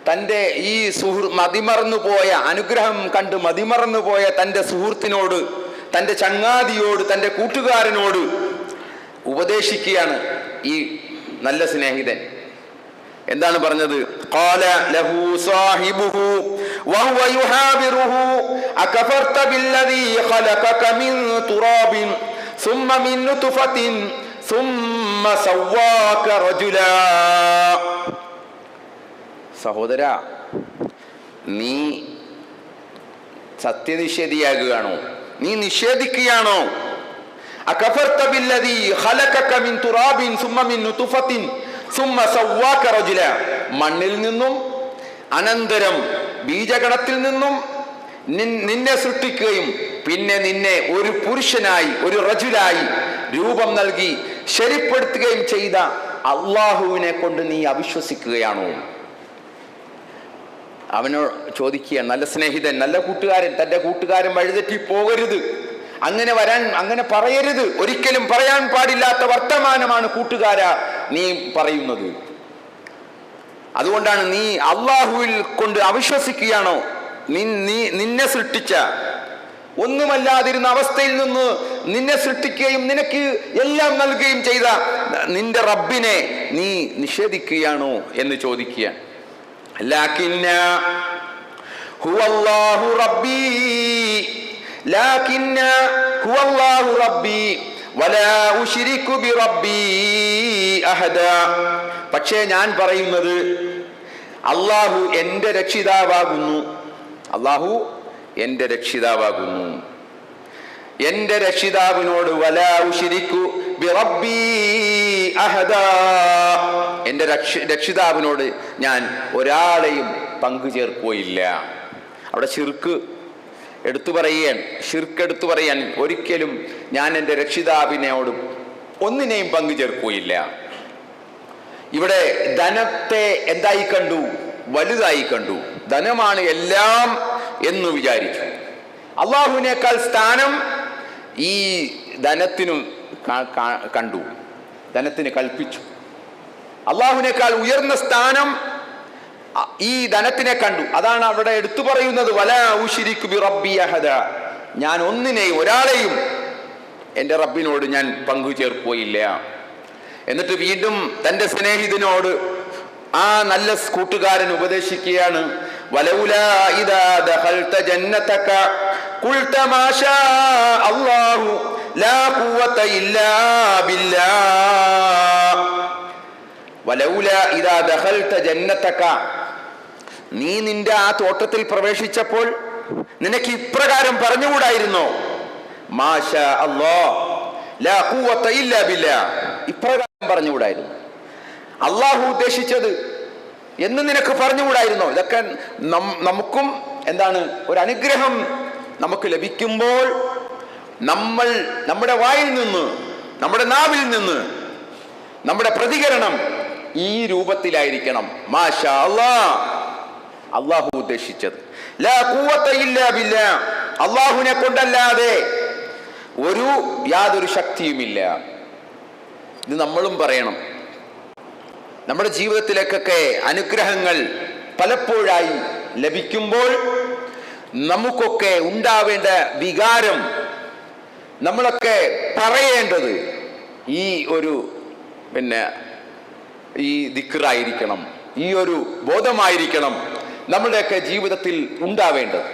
തൻ്റെ ഈ മതിമറന്നു പോയ അനുഗ്രഹം കണ്ട് മതിമറന്നു പോയ തൻ്റെ സുഹൃത്തിനോട്, തൻ്റെ ചങ്ങാതിയോട്, തൻ്റെ കൂട്ടുകാരനോട് ഉപദേശിക്കുകയാണ് ഈ നല്ല സ്നേഹിതൻ. എന്താണ് പറഞ്ഞത്? ഖാല ലഹു സാഹിബുഹു വഹുവ യുഹാബിറുഹു അകഫർത ബില്ലദീ ഖലഖക മിൻ തുറാബിൻ സുമ്മ മിൻ നുത്ഫത്തിൻ സുമ്മ സവ്വാക റജുലാ. സഹോദരാ, നീ സത്യനിഷേധിയാകുകയാണോ? നീ നിഷേധിക്കുകയാണോ? അകഫർത ബില്ലദീ ഖലഖക മിൻ തുറാബിൻ സുമ്മ മിൻ നുത്ഫത്തിൻ സുമ്മ സവ്വാക റജുല, മണ്ണിൽ നിന്നും അനന്തരം ബീജഗണത്തിൽ നിന്നും നിന്നെ സൃഷ്ടിക്കുകയും പിന്നെ നിന്നെ ഒരു പുരുഷനായി, ഒരു റജുലായി രൂപം നൽകി ശരിപ്പെടുത്തുകയും ചെയ്ത അള്ളാഹുവിനെ കൊണ്ട് നീ അവിശ്വസിക്കുകയാണോ? അവനോട് ചോദിക്കുക, നല്ല സ്നേഹിതൻ, നല്ല കൂട്ടുകാരൻ, തൻ്റെ കൂട്ടുകാരൻ വഴിതെറ്റി പോകരുത്, അങ്ങനെ പറയരുത്, ഒരിക്കലും പറയാൻ പാടില്ലാത്ത വർത്തമാനമാണ് കൂട്ടുകാരാ നീ പറയുന്നത്. അതുകൊണ്ടാണ് നീ അള്ളാഹുവിൽ കൊണ്ട് അവിശ്വസിക്കുകയാണോ? നിന്നെ സൃഷ്ടിച്ച, ഒന്നുമല്ലാതിരുന്ന അവസ്ഥയിൽ നിന്ന് നിന്നെ സൃഷ്ടിക്കുകയും നിനക്ക് എല്ലാം നൽകുകയും ചെയ്ത നിന്റെ റബ്ബിനെ നീ നിഷേധിക്കുകയാണോ എന്ന് ചോദിക്കുക. ലാകിന്ന ഹുവല്ലാഹു റബ്ബി വലാ ഉശ്രികു ബിറബ്ബി അഹദാ. പക്ഷേ ഞാൻ പറയുന്നത്, അല്ലാഹു എൻ്റെ രക്ഷിതാവാകുന്നു, അല്ലാഹു എൻ്റെ രക്ഷിതാവാകുന്നു. എൻ്റെ രക്ഷിതാവിനോട് വലാ ഉശ്രികു ബിറബ്ബി അഹദാ, എൻ്റെ രക്ഷിതാവിനോട് ഞാൻ ഒരാളെയും പങ്കു ചേർക്കുകയില്ല. അവിടെ ശിർക്ക് എടുത്തു പറയാൻ ഒരിക്കലും ഞാൻ എൻ്റെ രക്ഷിതാവിനോട് ഒന്നിനെയും പങ്കു ചേർക്കുകയില്ല. ഇവിടെ ധനത്തെ എന്തായി കണ്ടു? വലുതായി കണ്ടു. ധനമാണ് എല്ലാം എന്ന് വിചാരിച്ചു. അള്ളാഹുവിനേക്കാൾ സ്ഥാനം ഈ ധനത്തിനും കണ്ടു, ധനത്തിന് കൽപ്പിച്ചു. അള്ളാഹുവിനേക്കാൾ ഉയർന്ന സ്ഥാനം ഈ ധനത്തിനെ കണ്ടു. അതാണ് അവിടെ എടുത്തു പറയുന്നത്, വലാ ഉശ്രികു ബിറബ്ബി അഹദ, ഞാൻ ഒന്നിനെയും ഒരാളെയും എൻ്റെ റബ്ബിനോട് ഞാൻ പങ്കു ചേർക്കുകയില്ല. എന്നിട്ട് വീണ്ടും തൻ്റെ സ്നേഹിതനോട് ആ നല്ല കൂട്ടുകാരൻ ഉപദേശിക്കുകയാണ്, വലൗലാ ഇദാ ദഖൽത ജന്നതക ഖുൽത മാ ഷാ അല്ലാഹു ലാ ഖുവത ഇല്ലാ ബില്ലാഹ് വലൗല ഇദാ ദഖൽത ജന്നതക, നീ നിന്റെ ആ തോട്ടത്തിൽ പ്രവേശിച്ചപ്പോൾ നിനക്ക് ഇപ്രകാരം പറഞ്ഞുകൂടായിരുന്നോ? മാഷാ അല്ലാഹ് ലാ ഖുവത ഇല്ലാ ബില്ലാ, ഇപ്രകാരം പറഞ്ഞുകൂടായിരുന്നു? അള്ളാഹു ഉദ്ദേശിച്ചത് എന്ന് നിനക്ക് പറഞ്ഞുകൂടായിരുന്നോ? ഇതൊക്കെ നമുക്കും എന്താണ് ഒരു അനുഗ്രഹം നമുക്ക് ലഭിക്കുമ്പോൾ നമ്മൾ നമ്മുടെ വായിൽ നിന്ന്, നമ്മുടെ നാവിൽ നിന്ന് നമ്മുടെ പ്രതികരണം ഈ രൂപത്തിലായിരിക്കണം. മാഷാ അല്ലാഹ്, അള്ളാഹു ഉദ്ദേശിച്ചത്. ലാ ഖുവത ഇല്ലാ ബില്ലാ, അള്ളാഹുവിനെ കൊണ്ടല്ലാതെ യാതൊരു ശക്തിയുമില്ല. ഇത് നമ്മളും പറയണം. നമ്മുടെ ജീവിതത്തിലേക്കൊക്കെ അനുഗ്രഹങ്ങൾ പലപ്പോഴായി ലഭിക്കുമ്പോൾ നമുക്കൊക്കെ ഉണ്ടാവേണ്ട വികാരം, നമ്മളൊക്കെ പറയേണ്ടത് ഈ ഒരു ഈ ദിക്റായിരിക്കണം, ഈ ഒരു ബോധമായിരിക്കണം നമ്മുടെയൊക്കെ ജീവിതത്തിൽ ഉണ്ടാവേണ്ടത്.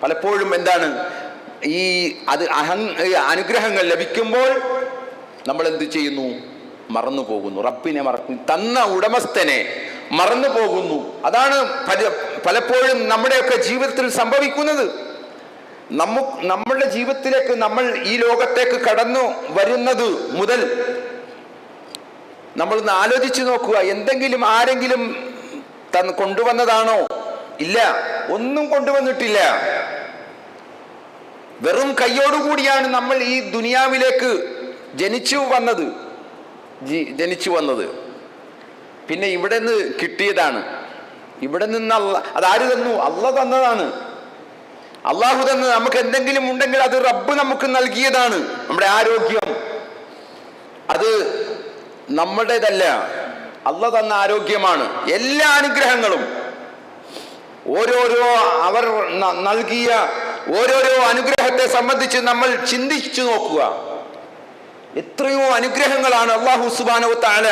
പലപ്പോഴും എന്താണ് അനുഗ്രഹങ്ങൾ ലഭിക്കുമ്പോൾ നമ്മൾ എന്ത് ചെയ്യുന്നു? മറന്നു പോകുന്നു. റബ്ബിനെ മറക്കുന്നു, തന്ന ഉടമസ്ഥനെ മറന്നു പോകുന്നു. അതാണ് പലപ്പോഴും നമ്മുടെയൊക്കെ ജീവിതത്തിൽ സംഭവിക്കുന്നത്. നമ്മളുടെ ജീവിതത്തിലേക്ക് നമ്മൾ ഈ ലോകത്തേക്ക് കടന്നു വരുന്നത് മുതൽ നമ്മളൊന്ന് ആലോചിച്ചു നോക്കുക. എന്തെങ്കിലും ആരെങ്കിലും കൊണ്ടുവന്നതാണോ? ഇല്ല, ഒന്നും കൊണ്ടുവന്നിട്ടില്ല. വെറും കയ്യോടുകൂടിയാണ് നമ്മൾ ഈ ദുനിയാവിലേക്ക് ജനിച്ചു വന്നത്. പിന്നെ ഇവിടെ നിന്ന് കിട്ടിയതാണ്. ഇവിടെ നിന്ന് അതാര് തന്നു? അള്ളാഹ് തന്നതാണ്. അള്ളാഹു തന്നത് നമുക്ക് എന്തെങ്കിലും ഉണ്ടെങ്കിൽ അത് റബ്ബ് നമുക്ക് നൽകിയതാണ്. നമ്മുടെ ആരോഗ്യം അത് നമ്മുടേതല്ല, അള്ളാഹ് തന്ന ആരോഗ്യമാണ്. എല്ലാ അനുഗ്രഹങ്ങളും അവർ നൽകിയ ഓരോരോ അനുഗ്രഹത്തെ സംബന്ധിച്ച് നമ്മൾ ചിന്തിച്ചു നോക്കുക. എത്രയോ അനുഗ്രഹങ്ങളാണ് അല്ലാഹു സുബ്ഹാനഹു വ തആല.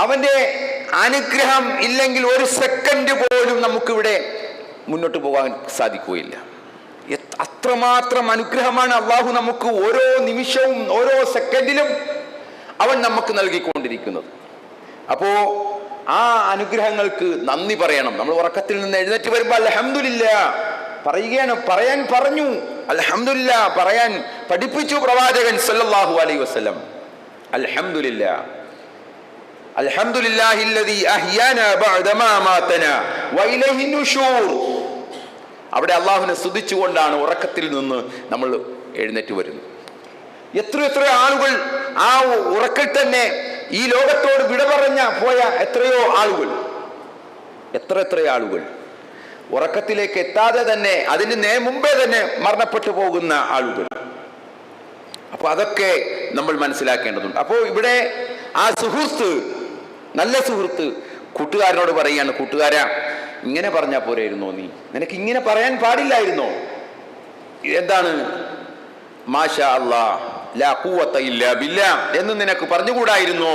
അവന്റെ അനുഗ്രഹം ഇല്ലെങ്കിൽ ഒരു സെക്കൻഡ് പോലും നമുക്കിവിടെ മുന്നോട്ട് പോകാൻ സാധിക്കുകയില്ല. അത്രമാത്രം അനുഗ്രഹമാണ് അല്ലാഹു നമുക്ക് ഓരോ നിമിഷവും ഓരോ സെക്കൻഡിലും അവൻ നമുക്ക് നൽകിക്കൊണ്ടിരിക്കുന്നത്. അപ്പോ ആ അനുഗ്രഹങ്ങൾക്ക് നന്ദി പറയണം. നമ്മൾ ഉറക്കത്തിൽ നിന്ന് എഴുന്നേറ്റ് വരുമ്പോൾ അൽഹംദുലില്ലാഹ് പറയാൻ പറഞ്ഞു. അൽഹംദുലില്ലാഹ് പറയാൻ പഠിപ്പിച്ചു പ്രവാചകൻ സല്ലല്ലാഹു അലൈഹി വസല്ലം. അൽഹംദുലില്ലാഹ് അൽഹംദുലില്ലാഹില്ലദീ അഹ്യാനാ ബഅദമാ മാതനാ വഇലൈഹി നുശൂർ. അവിടെ അല്ലാഹുവിനെ സ്തുതിച്ചുകൊണ്ടാണ് ഉറക്കത്തിൽ നിന്ന് നമ്മൾ എഴുന്നേറ്റ് വരുന്നത്. എത്ര ആളുകൾ ആ ഉറക്കത്തിൽ തന്നെ ഈ ലോകത്തോട് വിട പോയ എത്രയോ ആളുകൾ, എത്ര ആളുകൾ ഉറക്കത്തിലേക്ക് എത്താതെ തന്നെ അതിന് മുമ്പേ തന്നെ മരണപ്പെട്ടു പോകുന്ന ആളുകൾ. അപ്പൊ അതൊക്കെ നമ്മൾ മനസ്സിലാക്കേണ്ടതുണ്ട്. അപ്പോൾ ഇവിടെ ആ സുഹൃത്ത്, നല്ല സുഹൃത്ത് കൂട്ടുകാരനോട് പറയാണ്, കൂട്ടുകാരാ ഇങ്ങനെ പറഞ്ഞാൽ പോരായിരുന്നോ? നിനക്ക് ഇങ്ങനെ പറയാൻ പാടില്ലായിരുന്നോ? എന്താണ് മാഷാ അല്ലാഹ് ലാ ഖുവത ഇല്ലാ ബില്ലാ എന്ന് നിനക്ക് പറഞ്ഞുകൂടായിരുന്നോ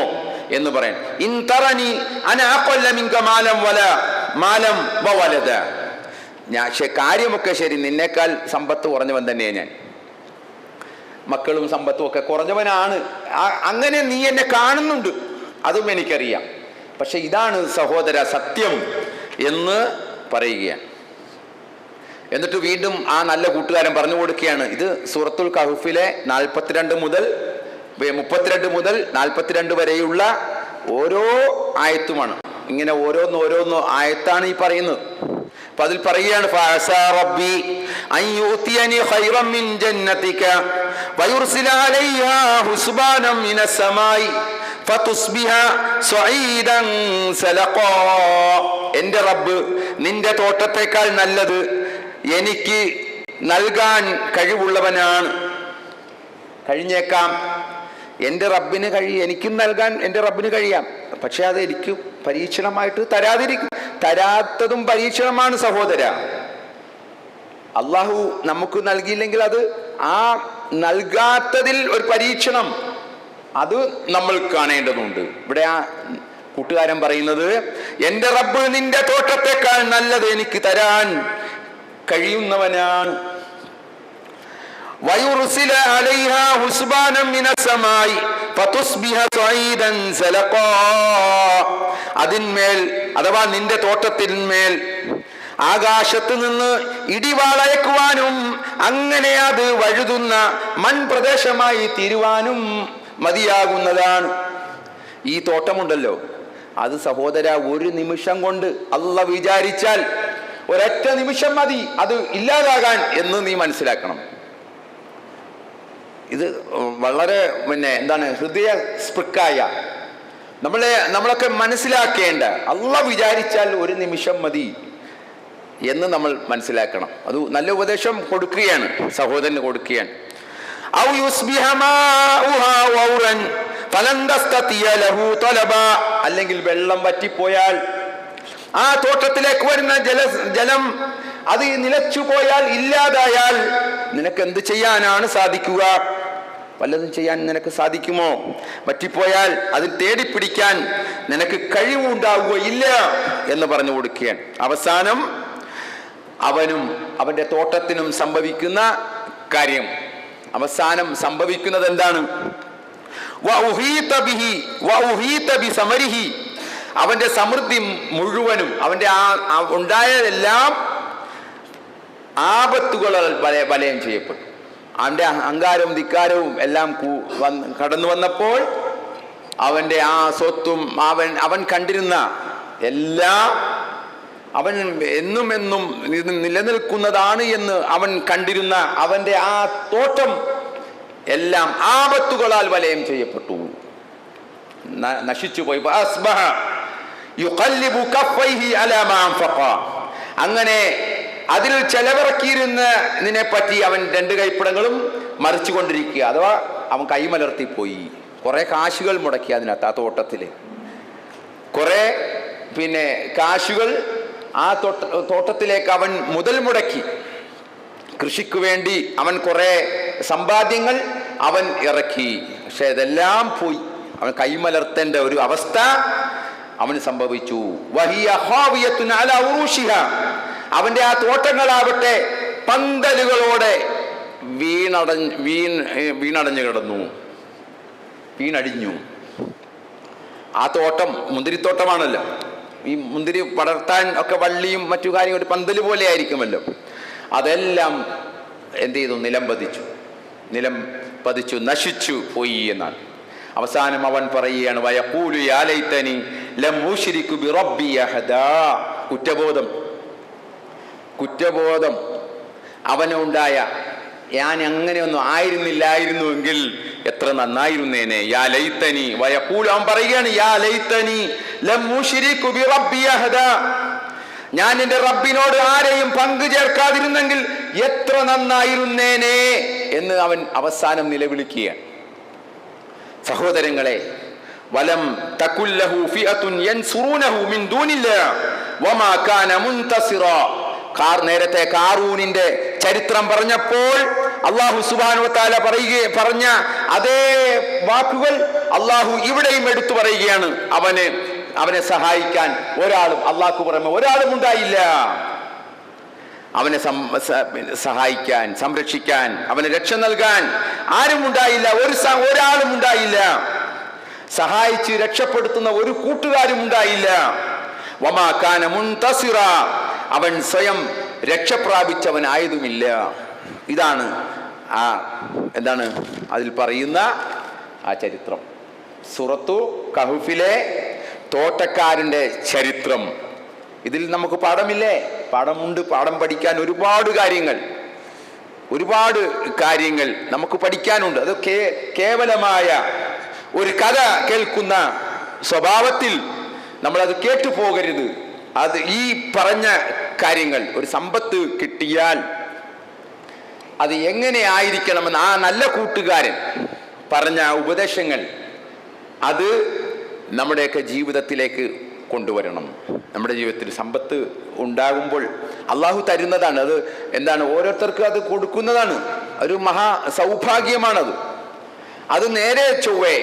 എന്ന് പറയാൻ. ഇൻ തറനി അന അഖല്ല മിൻക മാലം വവലദ. കാര്യമൊക്കെ ശരി, നിന്നേക്കാൾ സമ്പത്ത് കുറഞ്ഞവൻ തന്നെയാണ് ഞാൻ, മക്കളും സമ്പത്തും ഒക്കെ കുറഞ്ഞവനാണ്. അങ്ങനെ നീ എന്നെ കാണുന്നുണ്ട്, അതും എനിക്കറിയാം. പക്ഷെ ഇതാണ് സഹോദര സത്യം എന്ന് പറയുകയാണ്. എന്നിട്ട് വീണ്ടും ആ നല്ല കൂട്ടുകാരൻ പറഞ്ഞു കൊടുക്കുകയാണ്. ഇത് സൂറത്തുൽ കഹ്ഫിലെ 42 മുതൽ 42 വരെയുള്ള ഓരോ ആയത്തുമാണ്. ഇങ്ങനെ ഓരോന്ന് ആയത്താണ് ഈ പറയുന്നത്. അപ്പൊ അതിൽ പറയുകയാണ്, ഫഅസാ റബ്ബി അൻ യുതിയനി ഖൈറൻ മിൻ ജന്നതിക വയുർസില അലൈഹാ ഹുസ്ബാനം മിനസ് സമായി ഫതുസ്ബിഹ സഈദൻ സലഖാ. എൻ്റെ റബ്ബ് നിന്റെ തോട്ടത്തേക്കാൾ നല്ലത് എനിക്ക് നൽകാൻ കഴിവുള്ളവനാണ്. കഴിഞ്ഞേക്കാം, എൻ്റെ റബ്ബിന് എനിക്കും നൽകാൻ എൻ്റെ റബ്ബിന് കഴിയാം. പക്ഷെ അത് എനിക്ക് പരീക്ഷണമായിട്ട് തരാത്തതും പരീക്ഷണമാണ് സഹോദര. അള്ളാഹു നമുക്ക് നൽകിയില്ലെങ്കിൽ അത് ആ നൽകാത്തതിൽ ഒരു പരീക്ഷണം, അത് നമ്മൾ കാണേണ്ടതുണ്ട്. ഇവിടെ ആ കൂട്ടുകാരൻ പറയുന്നത്, എൻ്റെ റബ്ബ് നിന്റെ തോട്ടത്തേക്കാൾ നല്ലത് എനിക്ക് തരാൻ കഴിയുന്നവനാണ്. വയുർസില അലൈഹാ ഹുസ്ബാനം മിനസ്സമായി ഫതുസ്ബിഹ സഈദൻ സലഖാ. അതിന്മേൽ അഥവാ നിന്റെ തോട്ടത്തിന്മേൽ ആകാശത്ത് നിന്ന് ഇടിവാളയക്കുവാനും അങ്ങനെ അത് വഴുതുന്ന മൺപ്രദേശമായി തീരുവാനും മതിയാകുന്നതാണ്. ഈ തോട്ടമുണ്ടല്ലോ, അത് സഹോദര ഒരു നിമിഷം കൊണ്ട് അല്ലാഹ് വിചാരിച്ചാൽ ഒരൊറ്റ നിമിഷം മതി അത് ഇല്ലാതാകാൻ എന്ന് നീ മനസ്സിലാക്കണം. ഇത് വളരെ ഹൃദയസ്പൃക്കായ നമ്മളൊക്കെ മനസ്സിലാക്കേണ്ട, അല്ലാഹ് വിചാരിച്ചാൽ ഒരു നിമിഷം മതി എന്ന് നമ്മൾ മനസ്സിലാക്കണം. അത് നല്ല ഉപദേശം കൊടുക്കുകയാണ്, സഹോദരന് കൊടുക്കുകയാണ്. അല്ലെങ്കിൽ വെള്ളം വറ്റിപ്പോയാൽ, ആ തോട്ടത്തിലേക്ക് വരുന്ന ജലം അത് നിലച്ചു പോയാൽ, ഇല്ലാതായാൽ നിനക്ക് എന്ത് ചെയ്യാനാണ് സാധിക്കുക? വല്ലതും ചെയ്യാൻ നിനക്ക് സാധിക്കുമോ? വറ്റിപ്പോയാൽ അതിൽ തേടിപ്പിടിക്കാൻ നിനക്ക് കഴിവുണ്ടാവുകയില്ല എന്ന് പറഞ്ഞു കൊടുക്കുകയാണ്. അവസാനം അവനും അവന്റെ തോട്ടത്തിനും സംഭവിക്കുന്ന കാര്യം, അവസാനം സംഭവിക്കുന്നത് എന്താണ്? അവന്റെ സമൃദ്ധി മുഴുവനും, അവന്റെ ഉണ്ടായതെല്ലാം ആപത്തുകളാൽ വലയം ചെയ്യപ്പെട്ടു. അവന്റെ അഹങ്കാരവും ധിക്കാരവും എല്ലാം കടന്നു വന്നപ്പോൾ അവന്റെ ആ സ്വത്തും അവൻ കണ്ടിരുന്ന എല്ലാം, അവൻ എന്നും നിലനിൽക്കുന്നതാണ് എന്ന് അവൻ കണ്ടിരുന്ന അവന്റെ ആ തോട്ടം എല്ലാം ആപത്തുകളാൽ വലയം ചെയ്യപ്പെട്ടു, നശിച്ചുപോയി. അങ്ങനെ അതിൽ ചെലവിറക്കിയിരുന്നതിനെ പറ്റി അവൻ രണ്ട് കൈപ്പിടങ്ങളും മറിച്ചുകൊണ്ടിരിക്കുക, അഥവാ അവൻ കൈമലർത്തിപ്പോയി. കുറെ കാശുകൾ മുടക്കി അതിനകത്ത്, ആ തോട്ടത്തില് കുറെ കാശുകൾ ആ തോട്ടത്തിലേക്ക് അവൻ മുതൽ മുടക്കി. കൃഷിക്ക് വേണ്ടി അവൻ കുറെ സമ്പാദ്യങ്ങൾ അവൻ ഇറക്കി. പക്ഷെ ഇതെല്ലാം പോയി, അവൻ കൈമലർത്തേണ്ട ഒരു അവസ്ഥ അവന് സംഭവിച്ചു. അവന്റെ ആ തോട്ടങ്ങളാവട്ടെ പന്തലുകളോടെ വീണടഞ്ഞു കിടന്നു, വീണടിഞ്ഞു. ആ തോട്ടം മുന്തിരിത്തോട്ടമാണല്ലോ, ഈ മുന്തിരി വളർത്താൻ ഒക്കെ വള്ളിയും മറ്റു കാര്യങ്ങളും പന്തല് പോലെ ആയിരിക്കുമല്ലോ. അതെല്ലാം എന്ത് ചെയ്തു? നിലം പതിച്ചു, നശിച്ചു പോയി എന്നാണ്. അവസാനം അവൻ പറയുകയാണ്, വയഖൂലു യാ ലൈതനി ലം ഉശ്രികു ബിറബ്ബി അഹദാ. കുറ്റബോധം അവനുണ്ടായ, ഞാൻ അങ്ങനെയൊന്നും ആയിരുന്നില്ലായിരുന്നുവെങ്കിൽ എത്ര നന്നായിരുന്നേനെ. യാ ലൈതനി വയഖൂലു, അവൻ പറയുകയാണ്, യാ ലൈതനി ലം ഉശ്രികു ബിറബ്ബി അഹദാ, ഞാൻ എൻ്റെ റബ്ബിനോട് ആരെയും പങ്കു ചേർക്കാതിരുന്നെങ്കിൽ എത്ര നന്നായിരുന്നേനെ എന്ന് അവൻ അവസാനം നിലവിളിക്കുകയാണ്. സഹോദരങ്ങളെ, വലം തകുല്ലഹു ഫിഅത്തുൻ യൻസുറൂനഹു മിൻ ദൂനില്ലാഹ് വമാ കാന മുൻതസിറാ. നേരത്തെ കാറൂനിന്റെ ചരിത്രം പറഞ്ഞപ്പോൾ അല്ലാഹു സുബ്ഹാനഹു വ തആല പറഞ്ഞ അതേ വാക്കുകൾ അല്ലാഹു ഇവിടെയും എടുത്തു പറയുകയാണ്. അവനെ സഹായിക്കാൻ ഒരാളും, അല്ലാഹു പുറമെ ഒരാളും ഉണ്ടായില്ല. അവനെ സഹായിക്കാൻ, സംരക്ഷിക്കാൻ, അവന് രക്ഷ നൽകാൻ ആരും ഉണ്ടായില്ല, ഒരാളും ഉണ്ടായില്ല. സഹായിച്ച് രക്ഷപ്പെടുത്തുന്ന ഒരു കൂട്ടുകാരും ഉണ്ടായില്ല. വമാ കാന മുൻതസിറ, അവൻ സ്വയം രക്ഷപ്രാപിച്ചവനായതുമില്ല. ഇതാണ് അതിൽ പറയുന്ന ആ ചരിത്രം. സൂറത്തു കഹ്ഫിലെ തോട്ടക്കാരന്റെ ചരിത്രം. ഇതിൽ നമുക്ക് പാഠമില്ലേ? പാഠമുണ്ട്. പാഠം പഠിക്കാൻ ഒരുപാട് കാര്യങ്ങൾ നമുക്ക് പഠിക്കാനുണ്ട്. അത് കേവലമായ ഒരു കഥ കേൾക്കുന്ന സ്വഭാവത്തിൽ നമ്മളത് കേട്ടുപോകരുത്. അത് ഈ പറഞ്ഞ കാര്യങ്ങൾ, ഒരു സമ്പത്ത് കിട്ടിയാൽ അത് എങ്ങനെ ആയിരിക്കണമെന്ന് ആ നല്ല കൂട്ടുകാരൻ പറഞ്ഞ ഉപദേശങ്ങൾ അത് നമ്മുടെയൊക്കെ ജീവിതത്തിലേക്ക് കൊണ്ടുവരണം. നമ്മുടെ ജീവിതത്തിൽ സമ്പത്ത് ഉണ്ടാകുമ്പോൾ അള്ളാഹു തരുന്നതാണ്. അത് ഓരോരുത്തർക്കും അത് കൊടുക്കുന്നതാണ്. ഒരു മഹാ സൗഭാഗ്യമാണത്. അത് നേരെ ചൊവ്വേ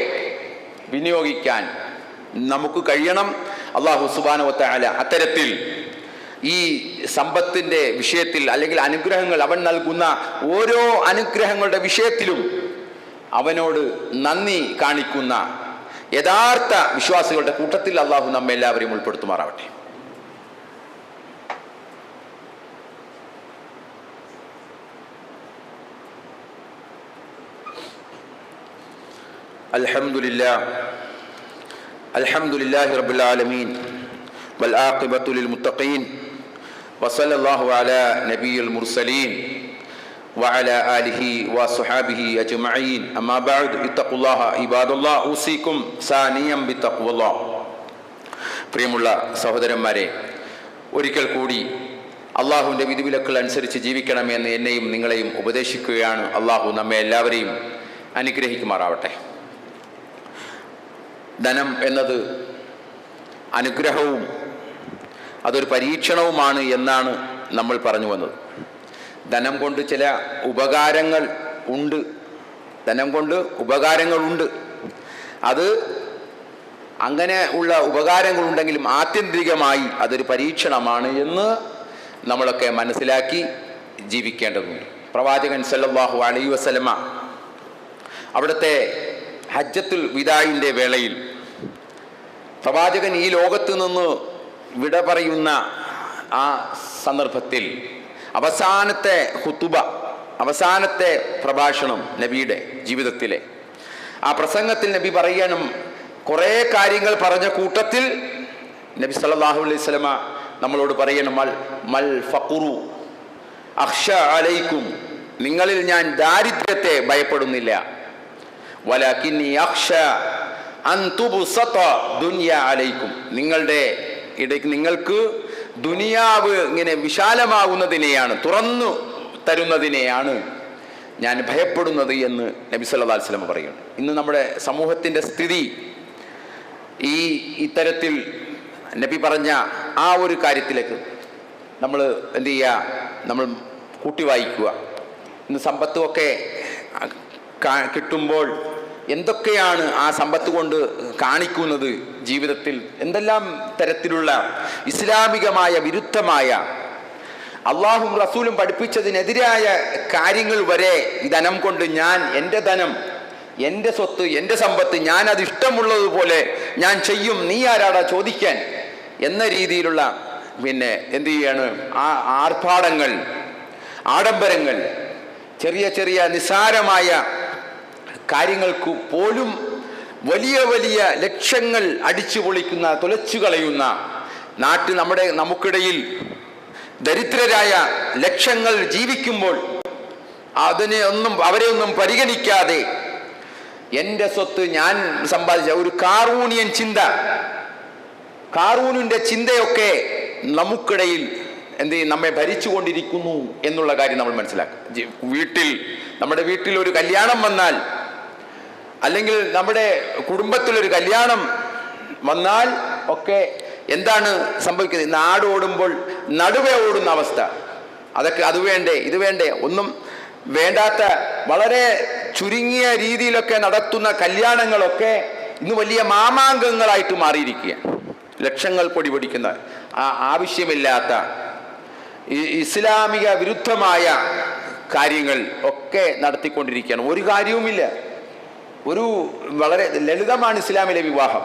വിനിയോഗിക്കാൻ നമുക്ക് കഴിയണം. അള്ളാഹു സുബ്ഹാനഹു വ തആല അത്തരത്തിൽ ഈ സമ്പത്തിൻ്റെ വിഷയത്തിൽ അല്ലെങ്കിൽ അനുഗ്രഹങ്ങൾ, അവൻ നൽകുന്ന ഓരോ അനുഗ്രഹങ്ങളുടെ വിഷയത്തിലും അവനോട് നന്ദി കാണിക്കുന്ന യഥാർത്ഥ വിശ്വാസികളുടെ കൂട്ടത്തിൽ അള്ളാഹു നമ്മെ എല്ലാവരെയും ഉൾപ്പെടുത്തുമാറാവട്ടെ. അൽഹംദുലില്ലാഹി റബ്ബിൽ ആലമീൻ വൽ ആഖിബത്തു ലിൽ മുത്തഖീൻ വസല്ലല്ലാഹു അലാ നബിയിൽ മുർസലീൻ വഅലാ ആലിഹി വസ്വഹാബിഹി അജ്മഈൻ. അമ്മാ ബഅദ് ഇത്തഖുല്ലാഹ ഇബാദല്ലാഹ് ഊസിക്കും സാനിയം ബിത്തഖ്വല്ലാഹ്. പ്രിയമുള്ള സഹോദരന്മാരെ, ഒരിക്കൽ കൂടി അള്ളാഹുവിൻ്റെ വിധിവിലക്കുകൾ അനുസരിച്ച് ജീവിക്കണമെന്ന് എന്നെയും നിങ്ങളെയും ഉപദേശിക്കുകയാണ്. അള്ളാഹു നമ്മെ എല്ലാവരെയും അനുഗ്രഹിക്കുമാറാവട്ടെ. ധനം എന്നത് അനുഗ്രഹവും അതൊരു പരീക്ഷണവുമാണ് എന്നാണ് നമ്മൾ പറഞ്ഞു വന്നത്. ധനം കൊണ്ട് ചില ഉപകാരങ്ങൾ ഉണ്ട്, അത് അങ്ങനെ ഉള്ള ഉപകാരങ്ങളുണ്ടെങ്കിലും ആത്യന്തികമായി അതൊരു പരീക്ഷണമാണ് എന്ന് നമ്മളൊക്കെ മനസ്സിലാക്കി ജീവിക്കേണ്ടതുണ്ട്. പ്രവാചകൻ സല്ലല്ലാഹു അലൈഹി വസല്ലമ അവിടുത്തെ ഹജ്ജത്തുൽ വിദാഇന്റെ വേളയിൽ പ്രവാചകൻ ഈ ലോകത്ത് നിന്ന് വിട പറയുന്ന ആ സന്ദർഭത്തിൽ അവസാനത്തെ ഖുതുബ, അവസാനത്തെ പ്രഭാഷണം നബിയുടെ ജീവിതത്തിലെ ആ പ്രസംഗത്തിൽ നബി പറയണം, കുറേ കാര്യങ്ങൾ പറഞ്ഞ കൂട്ടത്തിൽ നബി സല്ലല്ലാഹു അലൈഹി വസല്ലമ നമ്മളോട് പറയണം, മൽ ഫഖുറു അഖ്ശ അലൈക്കും, നിങ്ങളിൽ ഞാൻ ദാരിദ്ര്യത്തെ ഭയപ്പെടുന്നില്ല, വലാകിന്നി അഖ്ശ അൻ തുബ്സത ദുനിയ അലൈക്കും, നിങ്ങളുടെ ഇടയ്ക്ക് നിങ്ങൾക്ക് ദുനിയാവ് ഇങ്ങനെ വിശാലമാകുന്നതിനെയാണ്, തുറന്നു തരുന്നതിനെയാണ് ഞാൻ ഭയപ്പെടുന്നത് എന്ന് നബി സല്ലല്ലാഹു അലൈഹി വസല്ലം പറയുന്നു. ഇന്ന് നമ്മുടെ സമൂഹത്തിൻ്റെ സ്ഥിതി ഇത്തരത്തിൽ നബി പറഞ്ഞ ആ ഒരു കാര്യത്തിലേക്ക് നമ്മൾ എന്ത് ചെയ്യുക, നമ്മൾ കൂട്ടി വായിക്കുക. ഇന്ന് സമ്പത്തുമൊക്കെ കിട്ടുമ്പോൾ എന്തൊക്കെയാണ് ആ സമ്പത്ത് കൊണ്ട് കാണിക്കുന്നത്, ജീവിതത്തിൽ എന്തെല്ലാം തരത്തിലുള്ള ഇസ്ലാമികമായ വിരുദ്ധമായ അള്ളാഹും റസൂലും പഠിപ്പിച്ചതിനെതിരായ കാര്യങ്ങൾ വരെ ധനം കൊണ്ട് ഞാൻ എൻ്റെ ധനം, എൻ്റെ സ്വത്ത്, എൻ്റെ സമ്പത്ത് ഞാൻ അത് ഇഷ്ടമുള്ളതുപോലെ ഞാൻ ചെയ്യും, നീ ആരാടാ ചോദിക്കാൻ എന്ന രീതിയിലുള്ള എന്ത് ചെയ്യാണ് ആ ആർഭാടങ്ങൾ, ആഡംബരങ്ങൾ, ചെറിയ ചെറിയ നിസ്സാരമായ കാര്യങ്ങൾക്ക് പോലും വലിയ വലിയ ലക്ഷങ്ങൾ അടിച്ചു പൊളിക്കുന്ന, തുലച്ചു കളയുന്ന നമുക്കിടയിൽ ദരിദ്രരായ ലക്ഷങ്ങൾ ജീവിക്കുമ്പോൾ അവരെ ഒന്നും പരിഗണിക്കാതെ എൻ്റെ സ്വത്ത് ഞാൻ സമ്പാദിച്ച ഒരു കാറൂനിന്റെ ചിന്തയൊക്കെ നമുക്കിടയിൽ നമ്മെ ഭരിച്ചുകൊണ്ടിരിക്കുന്നു എന്നുള്ള കാര്യം നമ്മൾ മനസ്സിലാക്കുക. നമ്മുടെ വീട്ടിൽ ഒരു കല്യാണം വന്നാൽ, അല്ലെങ്കിൽ നമ്മുടെ കുടുംബത്തിലൊരു കല്യാണം വന്നാൽ ഒക്കെ എന്താണ് സംഭവിക്കുന്നത്? നാടോടുമ്പോൾ നടുവേ ഓടുന്ന അവസ്ഥ. അതൊക്കെ അത് വേണ്ടേ ഇത് വേണ്ടേ, ഒന്നും വേണ്ടാത്ത വളരെ ചുരുങ്ങിയ രീതിയിലൊക്കെ നടത്തുന്ന കല്യാണങ്ങളൊക്കെ ഇന്ന് വലിയ മാമാങ്കങ്ങളായിട്ട് മാറിയിരിക്കുക. ലക്ഷങ്ങൾ പൊടിപൊടിക്കുന്ന ആവശ്യമില്ലാത്ത ഇസ്ലാമിക വിരുദ്ധമായ കാര്യങ്ങൾ ഒക്കെ നടത്തിക്കൊണ്ടിരിക്കുകയാണ്. ഒരു കാര്യവുമില്ല. വളരെ ലളിതമാണ് ഇസ്ലാമിലെ വിവാഹം,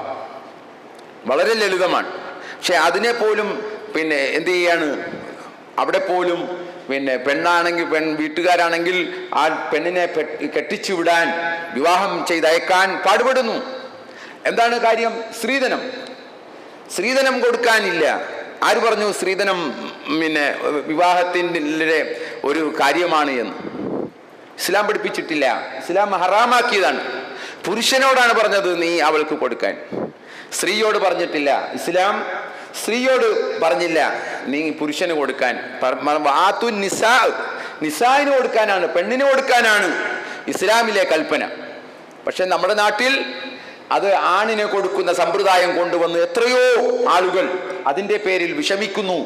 വളരെ ലളിതമാണ്. പക്ഷെ അതിനെ പോലും എന്ത് ചെയ്യാണ്, അവിടെ പോലും പെണ്ണാണെങ്കിൽ വീട്ടുകാരാണെങ്കിൽ ആ പെണ്ണിനെ കെട്ടിച്ചു വിടാൻ, വിവാഹം ചെയ്തയക്കാൻ പാടുപെടുന്നു. എന്താണ് കാര്യം? സ്ത്രീധനം കൊടുക്കാനില്ല. ആര് പറഞ്ഞു സ്ത്രീധനം വിവാഹത്തിൻ്റെ ഒരു കാര്യമാണ് എന്ന്? ഇസ്ലാം പഠിപ്പിച്ചിട്ടില്ല. ഇസ്ലാം ഹറാമാക്കിയതാണ്. പുരുഷനോടാണ് പറഞ്ഞത് നീ അവൾക്ക് കൊടുക്കാൻ, സ്ത്രീയോട് പറഞ്ഞിട്ടില്ല. ഇസ്ലാം സ്ത്രീയോട് പറഞ്ഞില്ല നീ പുരുഷന് കൊടുക്കാൻ. നിസായിന് കൊടുക്കാനാണ്, പെണ്ണിന് കൊടുക്കാനാണ് ഇസ്ലാമിലെ കൽപ്പന. പക്ഷെ നമ്മുടെ നാട്ടിൽ അത് ആണിനെ കൊടുക്കുന്ന സമ്പ്രദായം കൊണ്ടുവന്ന് എത്രയോ ആളുകൾ അതിൻ്റെ പേരിൽ വിഷമിക്കുന്നു,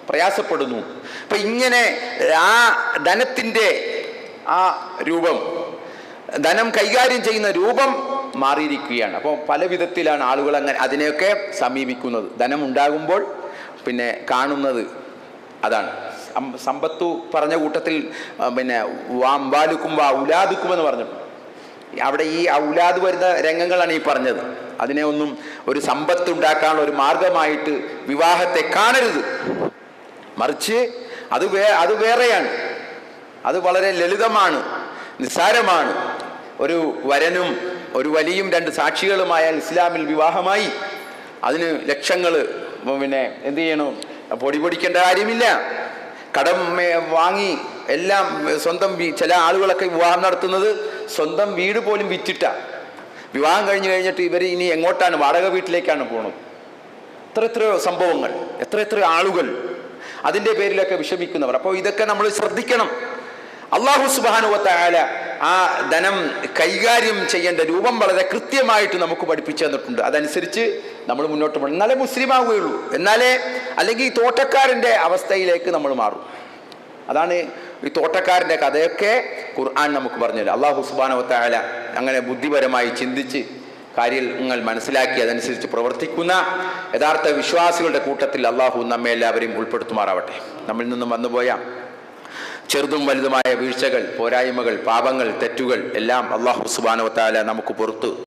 പ്രയാസപ്പെടുന്നു. അപ്പൊ ഇങ്ങനെ ആ ധനത്തിൻ്റെ ആ രൂപം, ധനം കൈകാര്യം ചെയ്യുന്ന രൂപം മാറിയിരിക്കുകയാണ്. അപ്പോൾ പല വിധത്തിലാണ് ആളുകൾ അതിനെയൊക്കെ സമീപിക്കുന്നത്. ധനം ഉണ്ടാകുമ്പോൾ കാണുന്നത് അതാണ് സമ്പത്തു പറഞ്ഞ കൂട്ടത്തിൽ പിന്നെ വാംബാലുക്കും വാ ഔലാദുക്കും എന്ന് പറഞ്ഞിട്ടുണ്ട്. അവിടെ ഈ ഔലാദ് വരുന്ന രംഗങ്ങളാണ് ഈ പറഞ്ഞത്. അതിനെ ഒന്നും ഒരു സമ്പത്ത് ഉണ്ടാക്കാനുള്ള ഒരു മാർഗമായിട്ട് വിവാഹത്തെ കാണരുത്. മറിച്ച് അത് വേറെയാണ്. അത് വളരെ ലളിതമാണ്, നിസ്സാരമാണ്. ഒരു വരനും ഒരു വലിയും 2 സാക്ഷികളുമായാൽ ഇസ്ലാമിൽ വിവാഹമായി. അതിന് ലക്ഷങ്ങൾ പിന്നെ എന്ത് ചെയ്യണം, പൊടിക്കേണ്ട കാര്യമില്ല. കടം വാങ്ങി എല്ലാം സ്വന്തം ചില ആളുകളൊക്കെ വിവാഹം നടത്തുന്നത് സ്വന്തം വീട് പോലും വിറ്റിട്ട. വിവാഹം കഴിഞ്ഞിട്ട് ഇവർ ഇനി എങ്ങോട്ടാണ്, വാടക വീട്ടിലേക്കാണ് പോകുന്നത്. എത്രയോ സംഭവങ്ങൾ, എത്രയോ ആളുകൾ അതിൻ്റെ പേരിലൊക്കെ വിഷമിക്കുന്നവർ. അപ്പോൾ ഇതൊക്കെ നമ്മൾ ശ്രദ്ധിക്കണം. അല്ലാഹു സുബ്ഹാനഹു വ തആല ആ ധനം കൈകാര്യം ചെയ്യേണ്ട രൂപം വളരെ കൃത്യമായിട്ട് നമുക്ക് പഠിപ്പിച്ചു തന്നിട്ടുണ്ട്. അതനുസരിച്ച് നമ്മൾ മുന്നോട്ട് പോകണം. എന്നാലേ മുസ്ലിം ആവുകയുള്ളൂ. അല്ലെങ്കിൽ ഈ തോട്ടക്കാരൻ്റെ അവസ്ഥയിലേക്ക് നമ്മൾ മാറും. അതാണ് ഈ തോട്ടക്കാരൻ്റെ കഥയൊക്കെ ഖുർആൻ നമുക്ക് പറഞ്ഞത്. അല്ലാഹു സുബ്ഹാനഹു വ തആല അങ്ങനെ ബുദ്ധിപരമായി ചിന്തിച്ച് കാര്യങ്ങൾ മനസ്സിലാക്കി അതനുസരിച്ച് പ്രവർത്തിക്കുന്ന യഥാർത്ഥ വിശ്വാസികളുടെ കൂട്ടത്തിൽ അല്ലാഹു നമ്മെ എല്ലാവരെയും ഉൾപ്പെടുത്തുമാറാവട്ടെ. നമ്മിൽ നിന്നും വന്നുപോയ ചെറുതും വലുതുമായ വീഴ്ചകൾ, പോരായ്മകൾ, പാപങ്ങൾ, തെറ്റുകൾ എല്ലാം അല്ലാഹു സുബ്ഹാനഹു വ തആല നമുക്ക് പുറത്തു